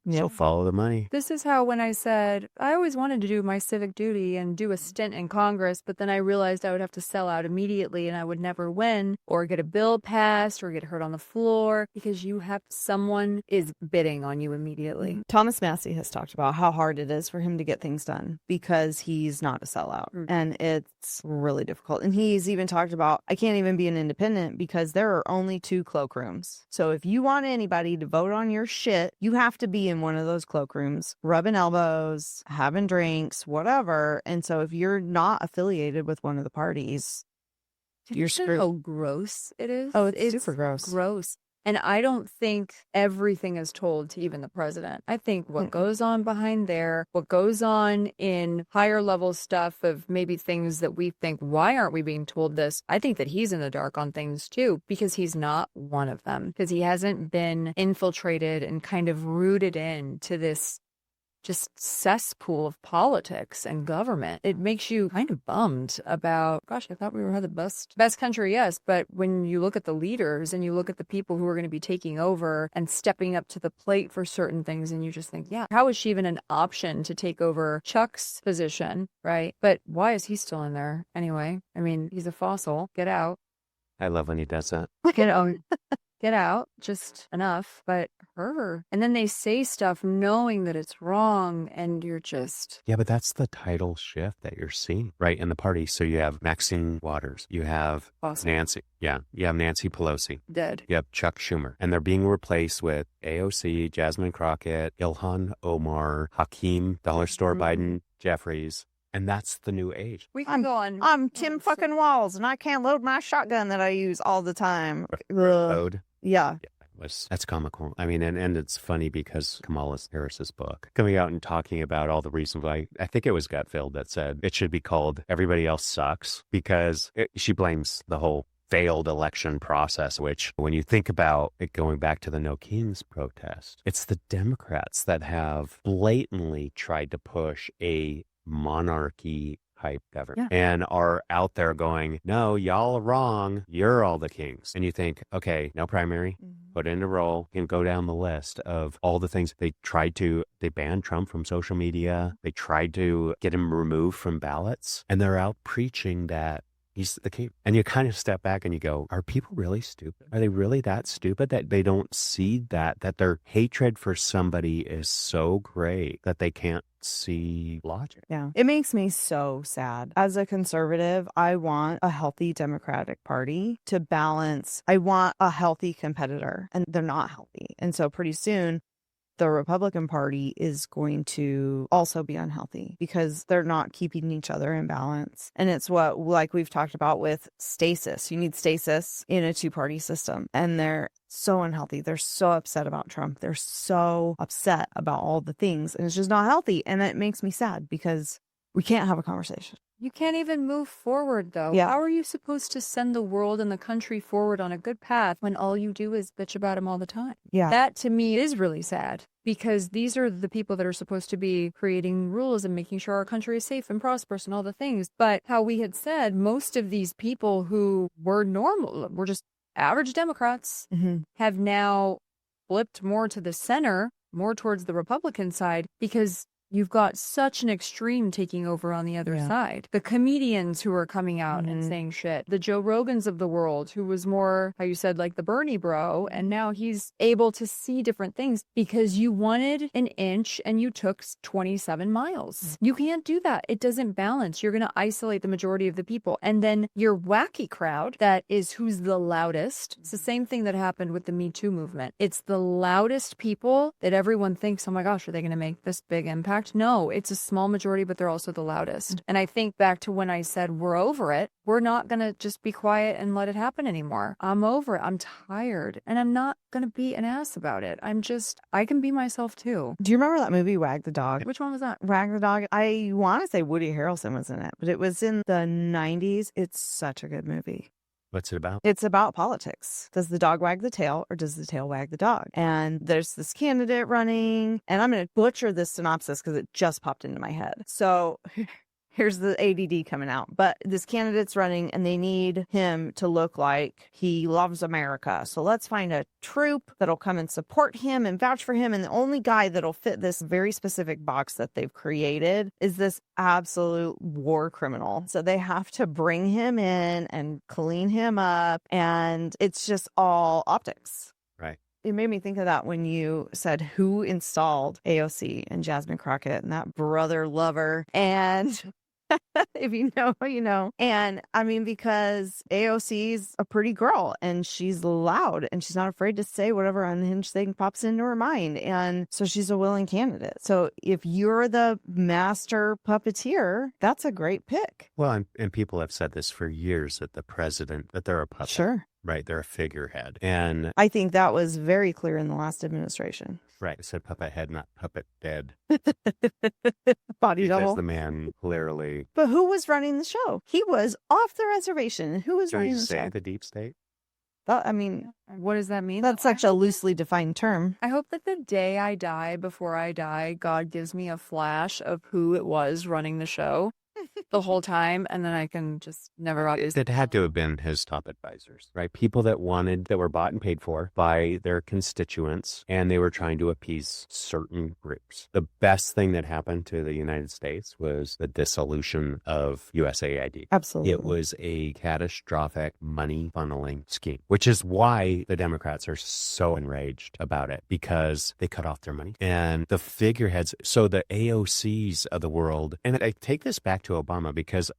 Speaker 4: So follow the money.
Speaker 3: This is how when I said, I always wanted to do my civic duty and do a stint in Congress, but then I realized I would have to sell out immediately and I would never win or get a bill passed or get hurt on the floor because someone is bidding on you immediately.
Speaker 2: Thomas Massey has talked about how hard it is for him to get things done because he's not a sellout. And it's really difficult. And he's even talked about, I can't even be an independent because there are only 2 cloakrooms. So if you want anybody to vote on your shit, you have to be in one of those cloakrooms, rubbing elbows, having drinks, whatever. And so if you're not affiliated with one of the parties, you're screwed.
Speaker 3: How gross it is.
Speaker 2: Oh, it's super gross.
Speaker 3: Gross. And I don't think everything is told to even the president. I think what goes on behind there, what goes on in higher level stuff of maybe things that we think, why aren't we being told this? I think that he's in the dark on things too, because he's not one of them, because he hasn't been infiltrated and kind of rooted into this just cesspool of politics and government. It makes you kind of bummed about, gosh, I thought we had the best country, yes. But when you look at the leaders and you look at the people who are going to be taking over and stepping up to the plate for certain things, and you just think, yeah, how is she even an option to take over Chuck's position, right? But why is he still in there anyway? I mean, he's a fossil. Get out.
Speaker 4: I love when he does that.
Speaker 3: Get out. Get out, just enough, but her. And then they say stuff knowing that it's wrong, and you're just...
Speaker 4: Yeah, but that's the title shift that you're seeing, right, in the party. So you have Maxine Waters, you have Nancy, you have Nancy Pelosi.
Speaker 3: Dead.
Speaker 4: You have Chuck Schumer, and they're being replaced with AOC, Jasmine Crockett, Ilhan Omar, Hakeem, Dollar Store Biden, Jeffries. And that's the new age.
Speaker 3: We can go on.
Speaker 2: I'm Tim fucking Walls, and I can't load my shotgun that I use all the time.
Speaker 4: Load.
Speaker 2: Yeah.
Speaker 4: That's comical. I mean, and it's funny because Kamala Harris's book coming out and talking about all the reasons why, I think it was Gutfeld that said it should be called Everybody Else Sucks, because she blames the whole failed election process, which when you think about it going back to the No Kings protest, it's the Democrats that have blatantly tried to push a monarchy type government and are out there going, no, y'all are wrong. You're all the kings. And you think, okay, no primary, put in a roll, and go down the list of all the things they banned Trump from social media. They tried to get him removed from ballots, and they're out preaching that he's the king. And you kind of step back and you go, are people really stupid? Are they really that stupid that they don't see that their hatred for somebody is so great that they can't see logic?
Speaker 2: Yeah. It makes me so sad. As a conservative, I want a healthy Democratic Party to balance. I want a healthy competitor, and they're not healthy. And so pretty soon, the Republican Party is going to also be unhealthy because they're not keeping each other in balance. And it's what, like we've talked about with stasis. You need stasis in a 2-party system. And they're so unhealthy. They're so upset about Trump. They're so upset about all the things. And it's just not healthy. And it makes me sad because we can't have a conversation.
Speaker 3: You can't even move forward, though.
Speaker 2: Yeah.
Speaker 3: How are you supposed to send the world and the country forward on a good path when all you do is bitch about him all the time?
Speaker 2: Yeah.
Speaker 3: That, to me, is really sad, because these are the people that are supposed to be creating rules and making sure our country is safe and prosperous and all the things. But how we had said, most of these people who were normal, were just average Democrats, have now flipped more to the center, more towards the Republican side, because you've got such an extreme taking over on the other side. The comedians who are coming out and saying shit, the Joe Rogans of the world, who was more, how you said, like the Bernie bro, and now he's able to see different things because you wanted an inch and you took 27 miles. You can't do that. It doesn't balance. You're going to isolate the majority of the people. And then your wacky crowd, that is who's the loudest. It's the same thing that happened with the Me Too movement. It's the loudest people that everyone thinks, oh my gosh, are they going to make this big impact? No, it's a small majority, but they're also the loudest. And I think back to when I said we're over it, we're not going to just be quiet and let it happen anymore. I'm over it. I'm tired. And I'm not going to be an ass about it. I can be myself too.
Speaker 2: Do you remember that movie, Wag the Dog?
Speaker 3: Which one was that?
Speaker 2: Wag the Dog. I want to say Woody Harrelson was in it, but it was in the 90s. It's such a good movie.
Speaker 4: What's it about?
Speaker 2: It's about politics. Does the dog wag the tail or does the tail wag the dog? And there's this candidate running, and I'm going to butcher this synopsis because it just popped into my head. So here's the ADD coming out. But this candidate's running and they need him to look like he loves America. So let's find a troop that'll come and support him and vouch for him. And the only guy that'll fit this very specific box that they've created is this absolute war criminal. So they have to bring him in and clean him up. And it's just all optics.
Speaker 4: Right.
Speaker 2: It made me think of that when you said who installed AOC and Jasmine Crockett and that brother lover. And if you know, you know. And I mean, because AOC's a pretty girl and she's loud and she's not afraid to say whatever unhinged thing pops into her mind. And so she's a willing candidate. So if you're the master puppeteer, that's a great pick.
Speaker 4: Well, and people have said this for years that the president, that they're a puppet.
Speaker 2: Sure.
Speaker 4: Right. They're a figurehead. And
Speaker 2: I think that was very clear in the last administration.
Speaker 4: Right. It said puppet head, not puppet dead.
Speaker 2: Body
Speaker 4: because
Speaker 2: double.
Speaker 4: The man clearly.
Speaker 2: But who was running the show? He was off the reservation. Who was running the show?
Speaker 4: Say the deep state?
Speaker 2: I mean,
Speaker 3: what does that mean?
Speaker 2: That's such a loosely defined term.
Speaker 3: I hope that the day I die, before I die, God gives me a flash of who it was running the show the whole time, and then I can just never.
Speaker 4: It had to have been his top advisors, right? People that were bought and paid for by their constituents, and they were trying to appease certain groups. The best thing that happened to the United States was the dissolution of USAID.
Speaker 2: Absolutely.
Speaker 4: It was a catastrophic money funneling scheme, which is why the Democrats are so enraged about it, because they cut off their money. And the figureheads, so the AOCs of the world, and I take this back to Obama, because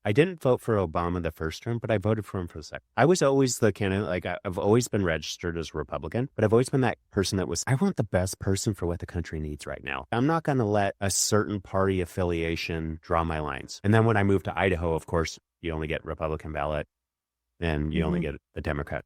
Speaker 4: I didn't vote for Obama the first term, but I voted for him for the second. I was always the candidate, like I've always been registered as a Republican, but I've always been that person that was, I want the best person for what the country needs right now. I'm not going to let a certain party affiliation draw my lines. And then when I moved to Idaho, of course, you only get Republican ballot and you only get a Democrat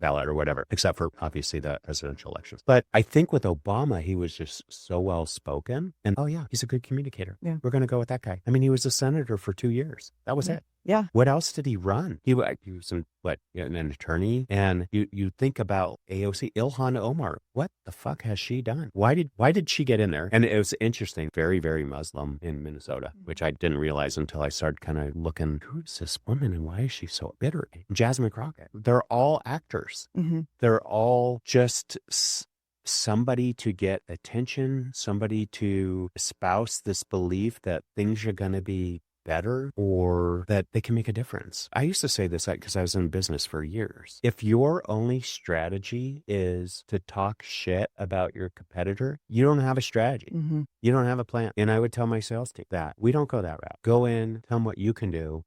Speaker 4: ballot or whatever, except for obviously the presidential elections. But I think with Obama, he was just so well spoken, and oh yeah, he's a good communicator. Yeah. We're going to go with that guy. I mean, he was a senator for 2 years. That was it.
Speaker 2: Yeah.
Speaker 4: What else did he run? He was an attorney. And you think about AOC, Ilhan Omar. What the fuck has she done? Why did she get in there? And it was interesting, very, very Muslim in Minnesota, which I didn't realize until I started kind of looking, who's this woman and why is she so bitter? Jasmine Crockett. They're all actors. Mm-hmm. They're all just somebody to get attention, somebody to espouse this belief that things are going to be better or that they can make a difference. I used to say this because I was in business for years. If your only strategy is to talk shit about your competitor, you don't have a strategy. Mm-hmm. You don't have a plan. And I would tell my sales team that we don't go that route. Go in, tell them what you can do,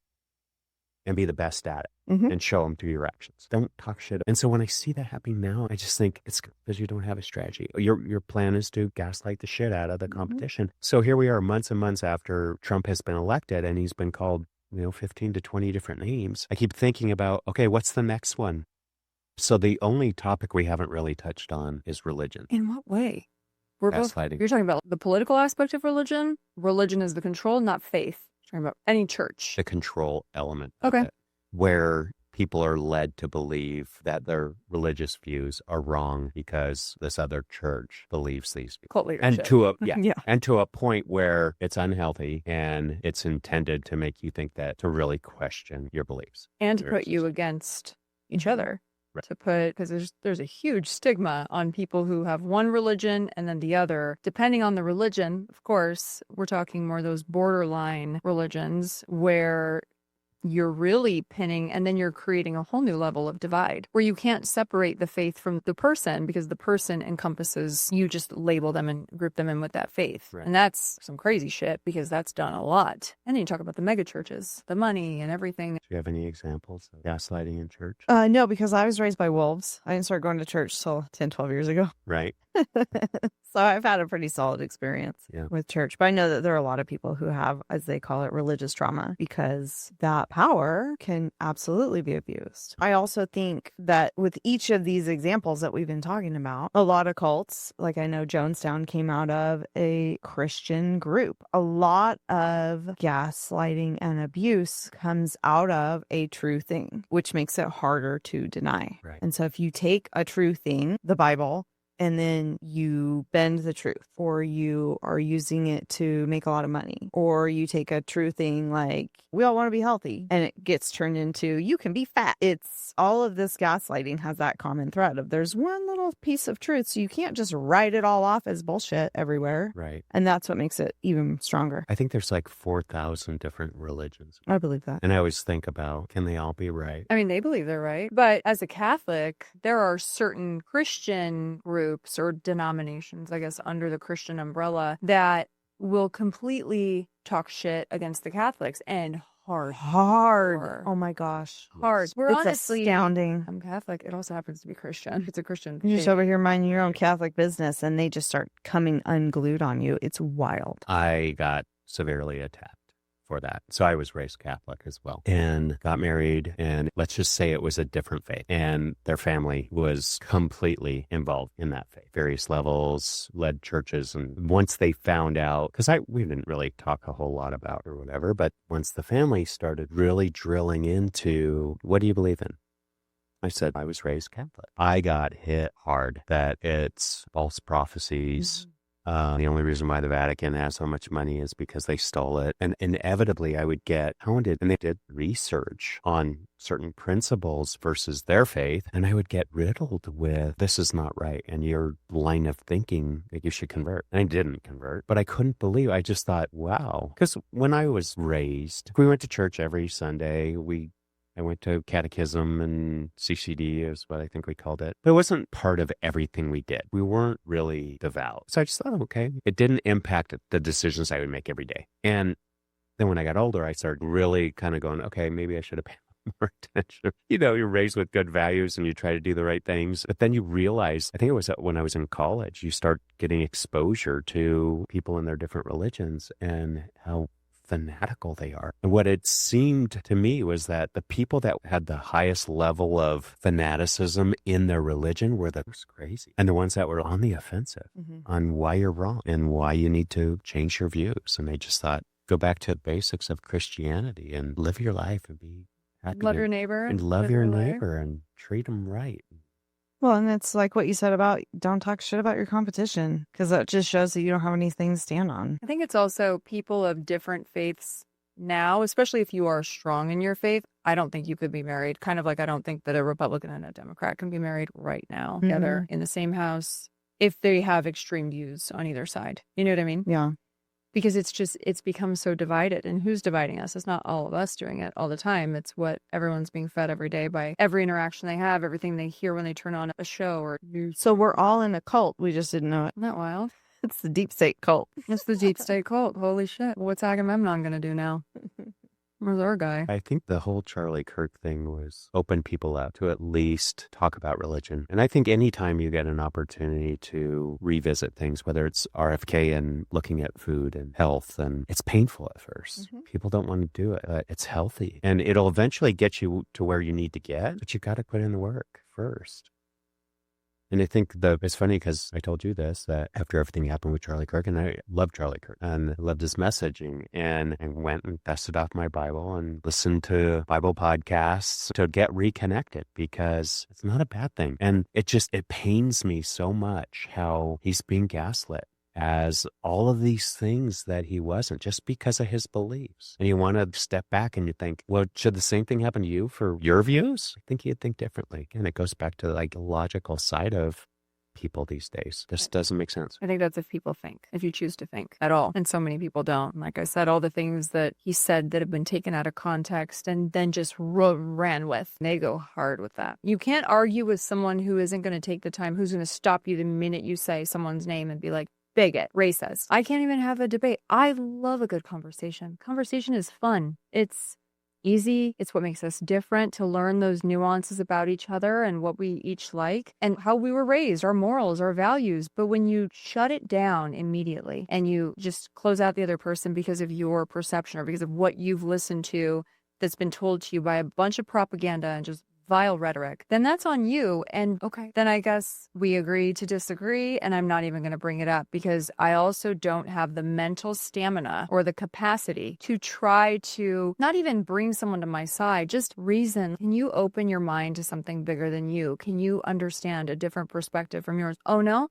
Speaker 4: and be the best at it. Mm-hmm. And show them through your actions. Don't talk shit. And so when I see that happening now, I just think it's because you don't have a strategy. Your plan is to gaslight the shit out of the competition. Mm-hmm. So here we are months and months after Trump has been elected and he's been called, 15 to 20 different names. I keep thinking about, okay, what's the next one? So the only topic we haven't really touched on is religion.
Speaker 3: In what way?
Speaker 4: Gaslighting.
Speaker 3: You're talking about the political aspect of religion? Religion is the control, not faith. You're talking about any church.
Speaker 4: The control element. Okay. Of it, where people are led to believe that their religious views are wrong because this other church believes these views.
Speaker 3: Cult leadership.
Speaker 4: And to a point where it's unhealthy and it's intended to make you think that, to really question your beliefs.
Speaker 3: And to put you against each other. to put, because there's a huge stigma on people who have one religion and then the other. Depending on the religion, of course, we're talking more those borderline religions where you're really pinning, and then you're creating a whole new level of divide where you can't separate the faith from the person because the person encompasses, you just label them and group them in with that faith. Right. And that's some crazy shit because that's done a lot. And then you talk about the mega churches, the money and everything.
Speaker 4: Do you have any examples of gaslighting in church?
Speaker 2: No, because I was raised by wolves. I didn't start going to church till 10, 12 years ago.
Speaker 4: Right.
Speaker 2: So I've had a pretty solid experience with church. But I know that there are a lot of people who have, as they call it, religious trauma, because that power can absolutely be abused. I also think that with each of these examples that we've been talking about, a lot of cults, like I know Jonestown came out of a Christian group. A lot of gaslighting and abuse comes out of a true thing, which makes it harder to deny.
Speaker 4: Right.
Speaker 2: And so if you take a true thing, the Bible, and then you bend the truth, or you are using it to make a lot of money, or you take a true thing like we all want to be healthy and it gets turned into you can be fat. It's all of this gaslighting has that common thread of there's one little piece of truth. So you can't just write it all off as bullshit everywhere.
Speaker 4: Right.
Speaker 2: And that's what makes it even stronger.
Speaker 4: I think there's like 4,000 different religions.
Speaker 2: I believe that.
Speaker 4: And I always think about, can they all be right?
Speaker 3: I mean, they believe they're right. But as a Catholic, there are certain Christian groups or denominations, I guess, under the Christian umbrella that will completely talk shit against the Catholics and hard.
Speaker 2: Oh my gosh.
Speaker 3: Hard. We're
Speaker 2: it's
Speaker 3: honestly
Speaker 2: astounding.
Speaker 3: I'm Catholic. It also happens to be Christian. It's a Christian.
Speaker 2: You're just over here minding your own Catholic business and they just start coming unglued on you. It's wild.
Speaker 4: I got severely attacked for that. So I was raised Catholic as well and got married, and let's just say it was a different faith, and their family was completely involved in that faith, various levels, led churches. And once they found out, because we didn't really talk a whole lot about or whatever, but once the family started really drilling into, what do you believe in? I said, I was raised Catholic. I got hit hard that it's false prophecies. Mm-hmm. The only reason why the Vatican has so much money is because they stole it. And inevitably, I would get hounded. And they did research on certain principles versus their faith. And I would get riddled with, this is not right. And your line of thinking that you should convert. And I didn't convert. But I couldn't believe, I just thought, wow. Because when I was raised, we went to church every Sunday. I went to catechism and CCD is what I think we called it. But it wasn't part of everything we did. We weren't really devout. So I just thought, okay, it didn't impact the decisions I would make every day. And then when I got older, I started really kind of going, okay, maybe I should have paid more attention. You know, you're raised with good values and you try to do the right things. But then you realize, I think it was when I was in college, you start getting exposure to people in their different religions and how fanatical they are. And what it seemed to me was that the people that had the highest level of fanaticism in their religion were the most crazy. And the ones that were on the offensive on why you're wrong and why you need to change your views. And they just thought, go back to the basics of Christianity and live your life and be happy.
Speaker 3: Love your neighbor.
Speaker 4: And love your neighbor and treat them right.
Speaker 2: Well, and it's like what you said about don't talk shit about your competition, because that just shows that you don't have anything to stand on.
Speaker 3: I think it's also people of different faiths now, especially if you are strong in your faith. I don't think you could be married. Kind of like I don't think that a Republican and a Democrat can be married right now together in the same house if they have extreme views on either side. You know what I mean?
Speaker 2: Yeah.
Speaker 3: Because it's become so divided. And who's dividing us? It's not all of us doing it all the time. It's what everyone's being fed every day by every interaction they have, everything they hear when they turn on a show or news.
Speaker 2: So we're all in a cult. We just didn't know it.
Speaker 3: Isn't that wild?
Speaker 2: It's the deep state cult.
Speaker 3: It's the deep state cult. Holy shit. What's Agamemnon going to do now? Where's our guy?
Speaker 4: I think the whole Charlie Kirk thing was open people up to at least talk about religion. And I think anytime you get an opportunity to revisit things, whether it's RFK and looking at food and health, and it's painful at first. People don't want to do it, but it's healthy. And it'll eventually get you to where you need to get, but you got to put in the work first. And I think it's funny because I told you this, that after everything happened with Charlie Kirk, and I love Charlie Kirk and loved his messaging, and I went and dusted off my Bible and listened to Bible podcasts to get reconnected, because it's not a bad thing. And it pains me so much how he's being gaslit. as all of these things that he wasn't just because of his beliefs. And you want to step back and you think, well, should the same thing happen to you for your views? I think you'd think differently. And it goes back to like the logical side of people these days. This doesn't make sense.
Speaker 3: I think that's if people think, if you choose to think at all. And so many people don't. Like I said, all the things that he said that have been taken out of context and then just ran with, they go hard with that. You can't argue with someone who isn't going to take the time, who's going to stop you the minute you say someone's name and be like, bigot, racist. I can't even have a debate. I love a good conversation. Conversation is fun. It's easy. It's what makes us different, to learn those nuances about each other and what we each like and how we were raised, our morals, our values. But when you shut it down immediately and you just close out the other person because of your perception or because of what you've listened to that's been told to you by a bunch of propaganda and just vile rhetoric, then that's on you. And okay, then I guess we agree to disagree, and I'm not even going to bring it up because I also don't have the mental stamina or the capacity to try to not even bring someone to my side, just reason. Can you open your mind to something bigger than you? Can you understand a different perspective from yours? Oh no?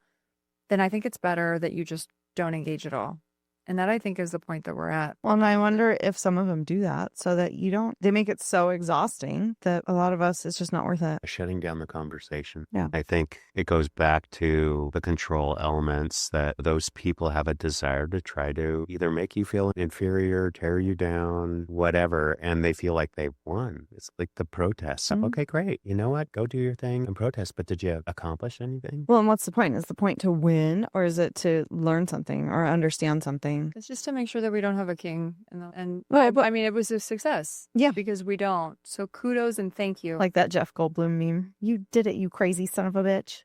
Speaker 3: Then I think it's better that you just don't engage at all. And that, I think, is the point that we're at.
Speaker 2: Well, and I wonder if some of them do that so that they make it so exhausting that a lot of us, it's just not worth it.
Speaker 4: Shutting down the conversation.
Speaker 2: Yeah.
Speaker 4: I think it goes back to the control elements that those people have a desire to try to either make you feel inferior, tear you down, whatever, and they feel like they've won. It's like the protests.
Speaker 2: Mm-hmm.
Speaker 4: Okay, great. You know what? Go do your thing and protest, but did you accomplish anything?
Speaker 2: Well, and what's the point? Is the point to win, or is it to learn something or understand something?
Speaker 3: It's just to make sure that we don't have a king.
Speaker 2: Right, but
Speaker 3: I mean, it was a success.
Speaker 2: Yeah.
Speaker 3: Because we don't. So kudos and thank you.
Speaker 2: Like that Jeff Goldblum meme. You did it, you crazy son of a bitch.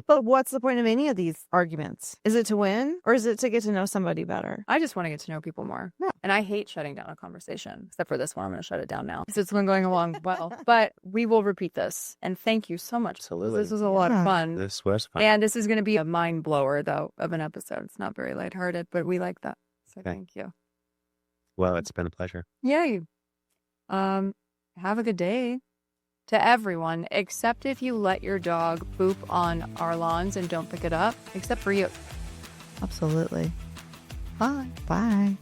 Speaker 2: But what's the point of any of these arguments? Is it to win, or is it to get to know somebody better?
Speaker 3: I just want to get to know people more.
Speaker 2: Yeah.
Speaker 3: And I hate shutting down a conversation, except for this one. I'm going to shut it down now because it's been going along well. But we will repeat this. And thank you so much.
Speaker 4: Absolutely.
Speaker 3: This was a lot of fun.
Speaker 4: This was fun.
Speaker 3: And this is going to be a mind blower, though, of an episode. It's not very lighthearted, but we like that. So Thank you.
Speaker 4: Well, it's been a pleasure.
Speaker 3: Yeah. Have a good day. To everyone, except if you let your dog poop on our lawns and don't pick it up, except for you.
Speaker 2: Absolutely. Bye. Bye.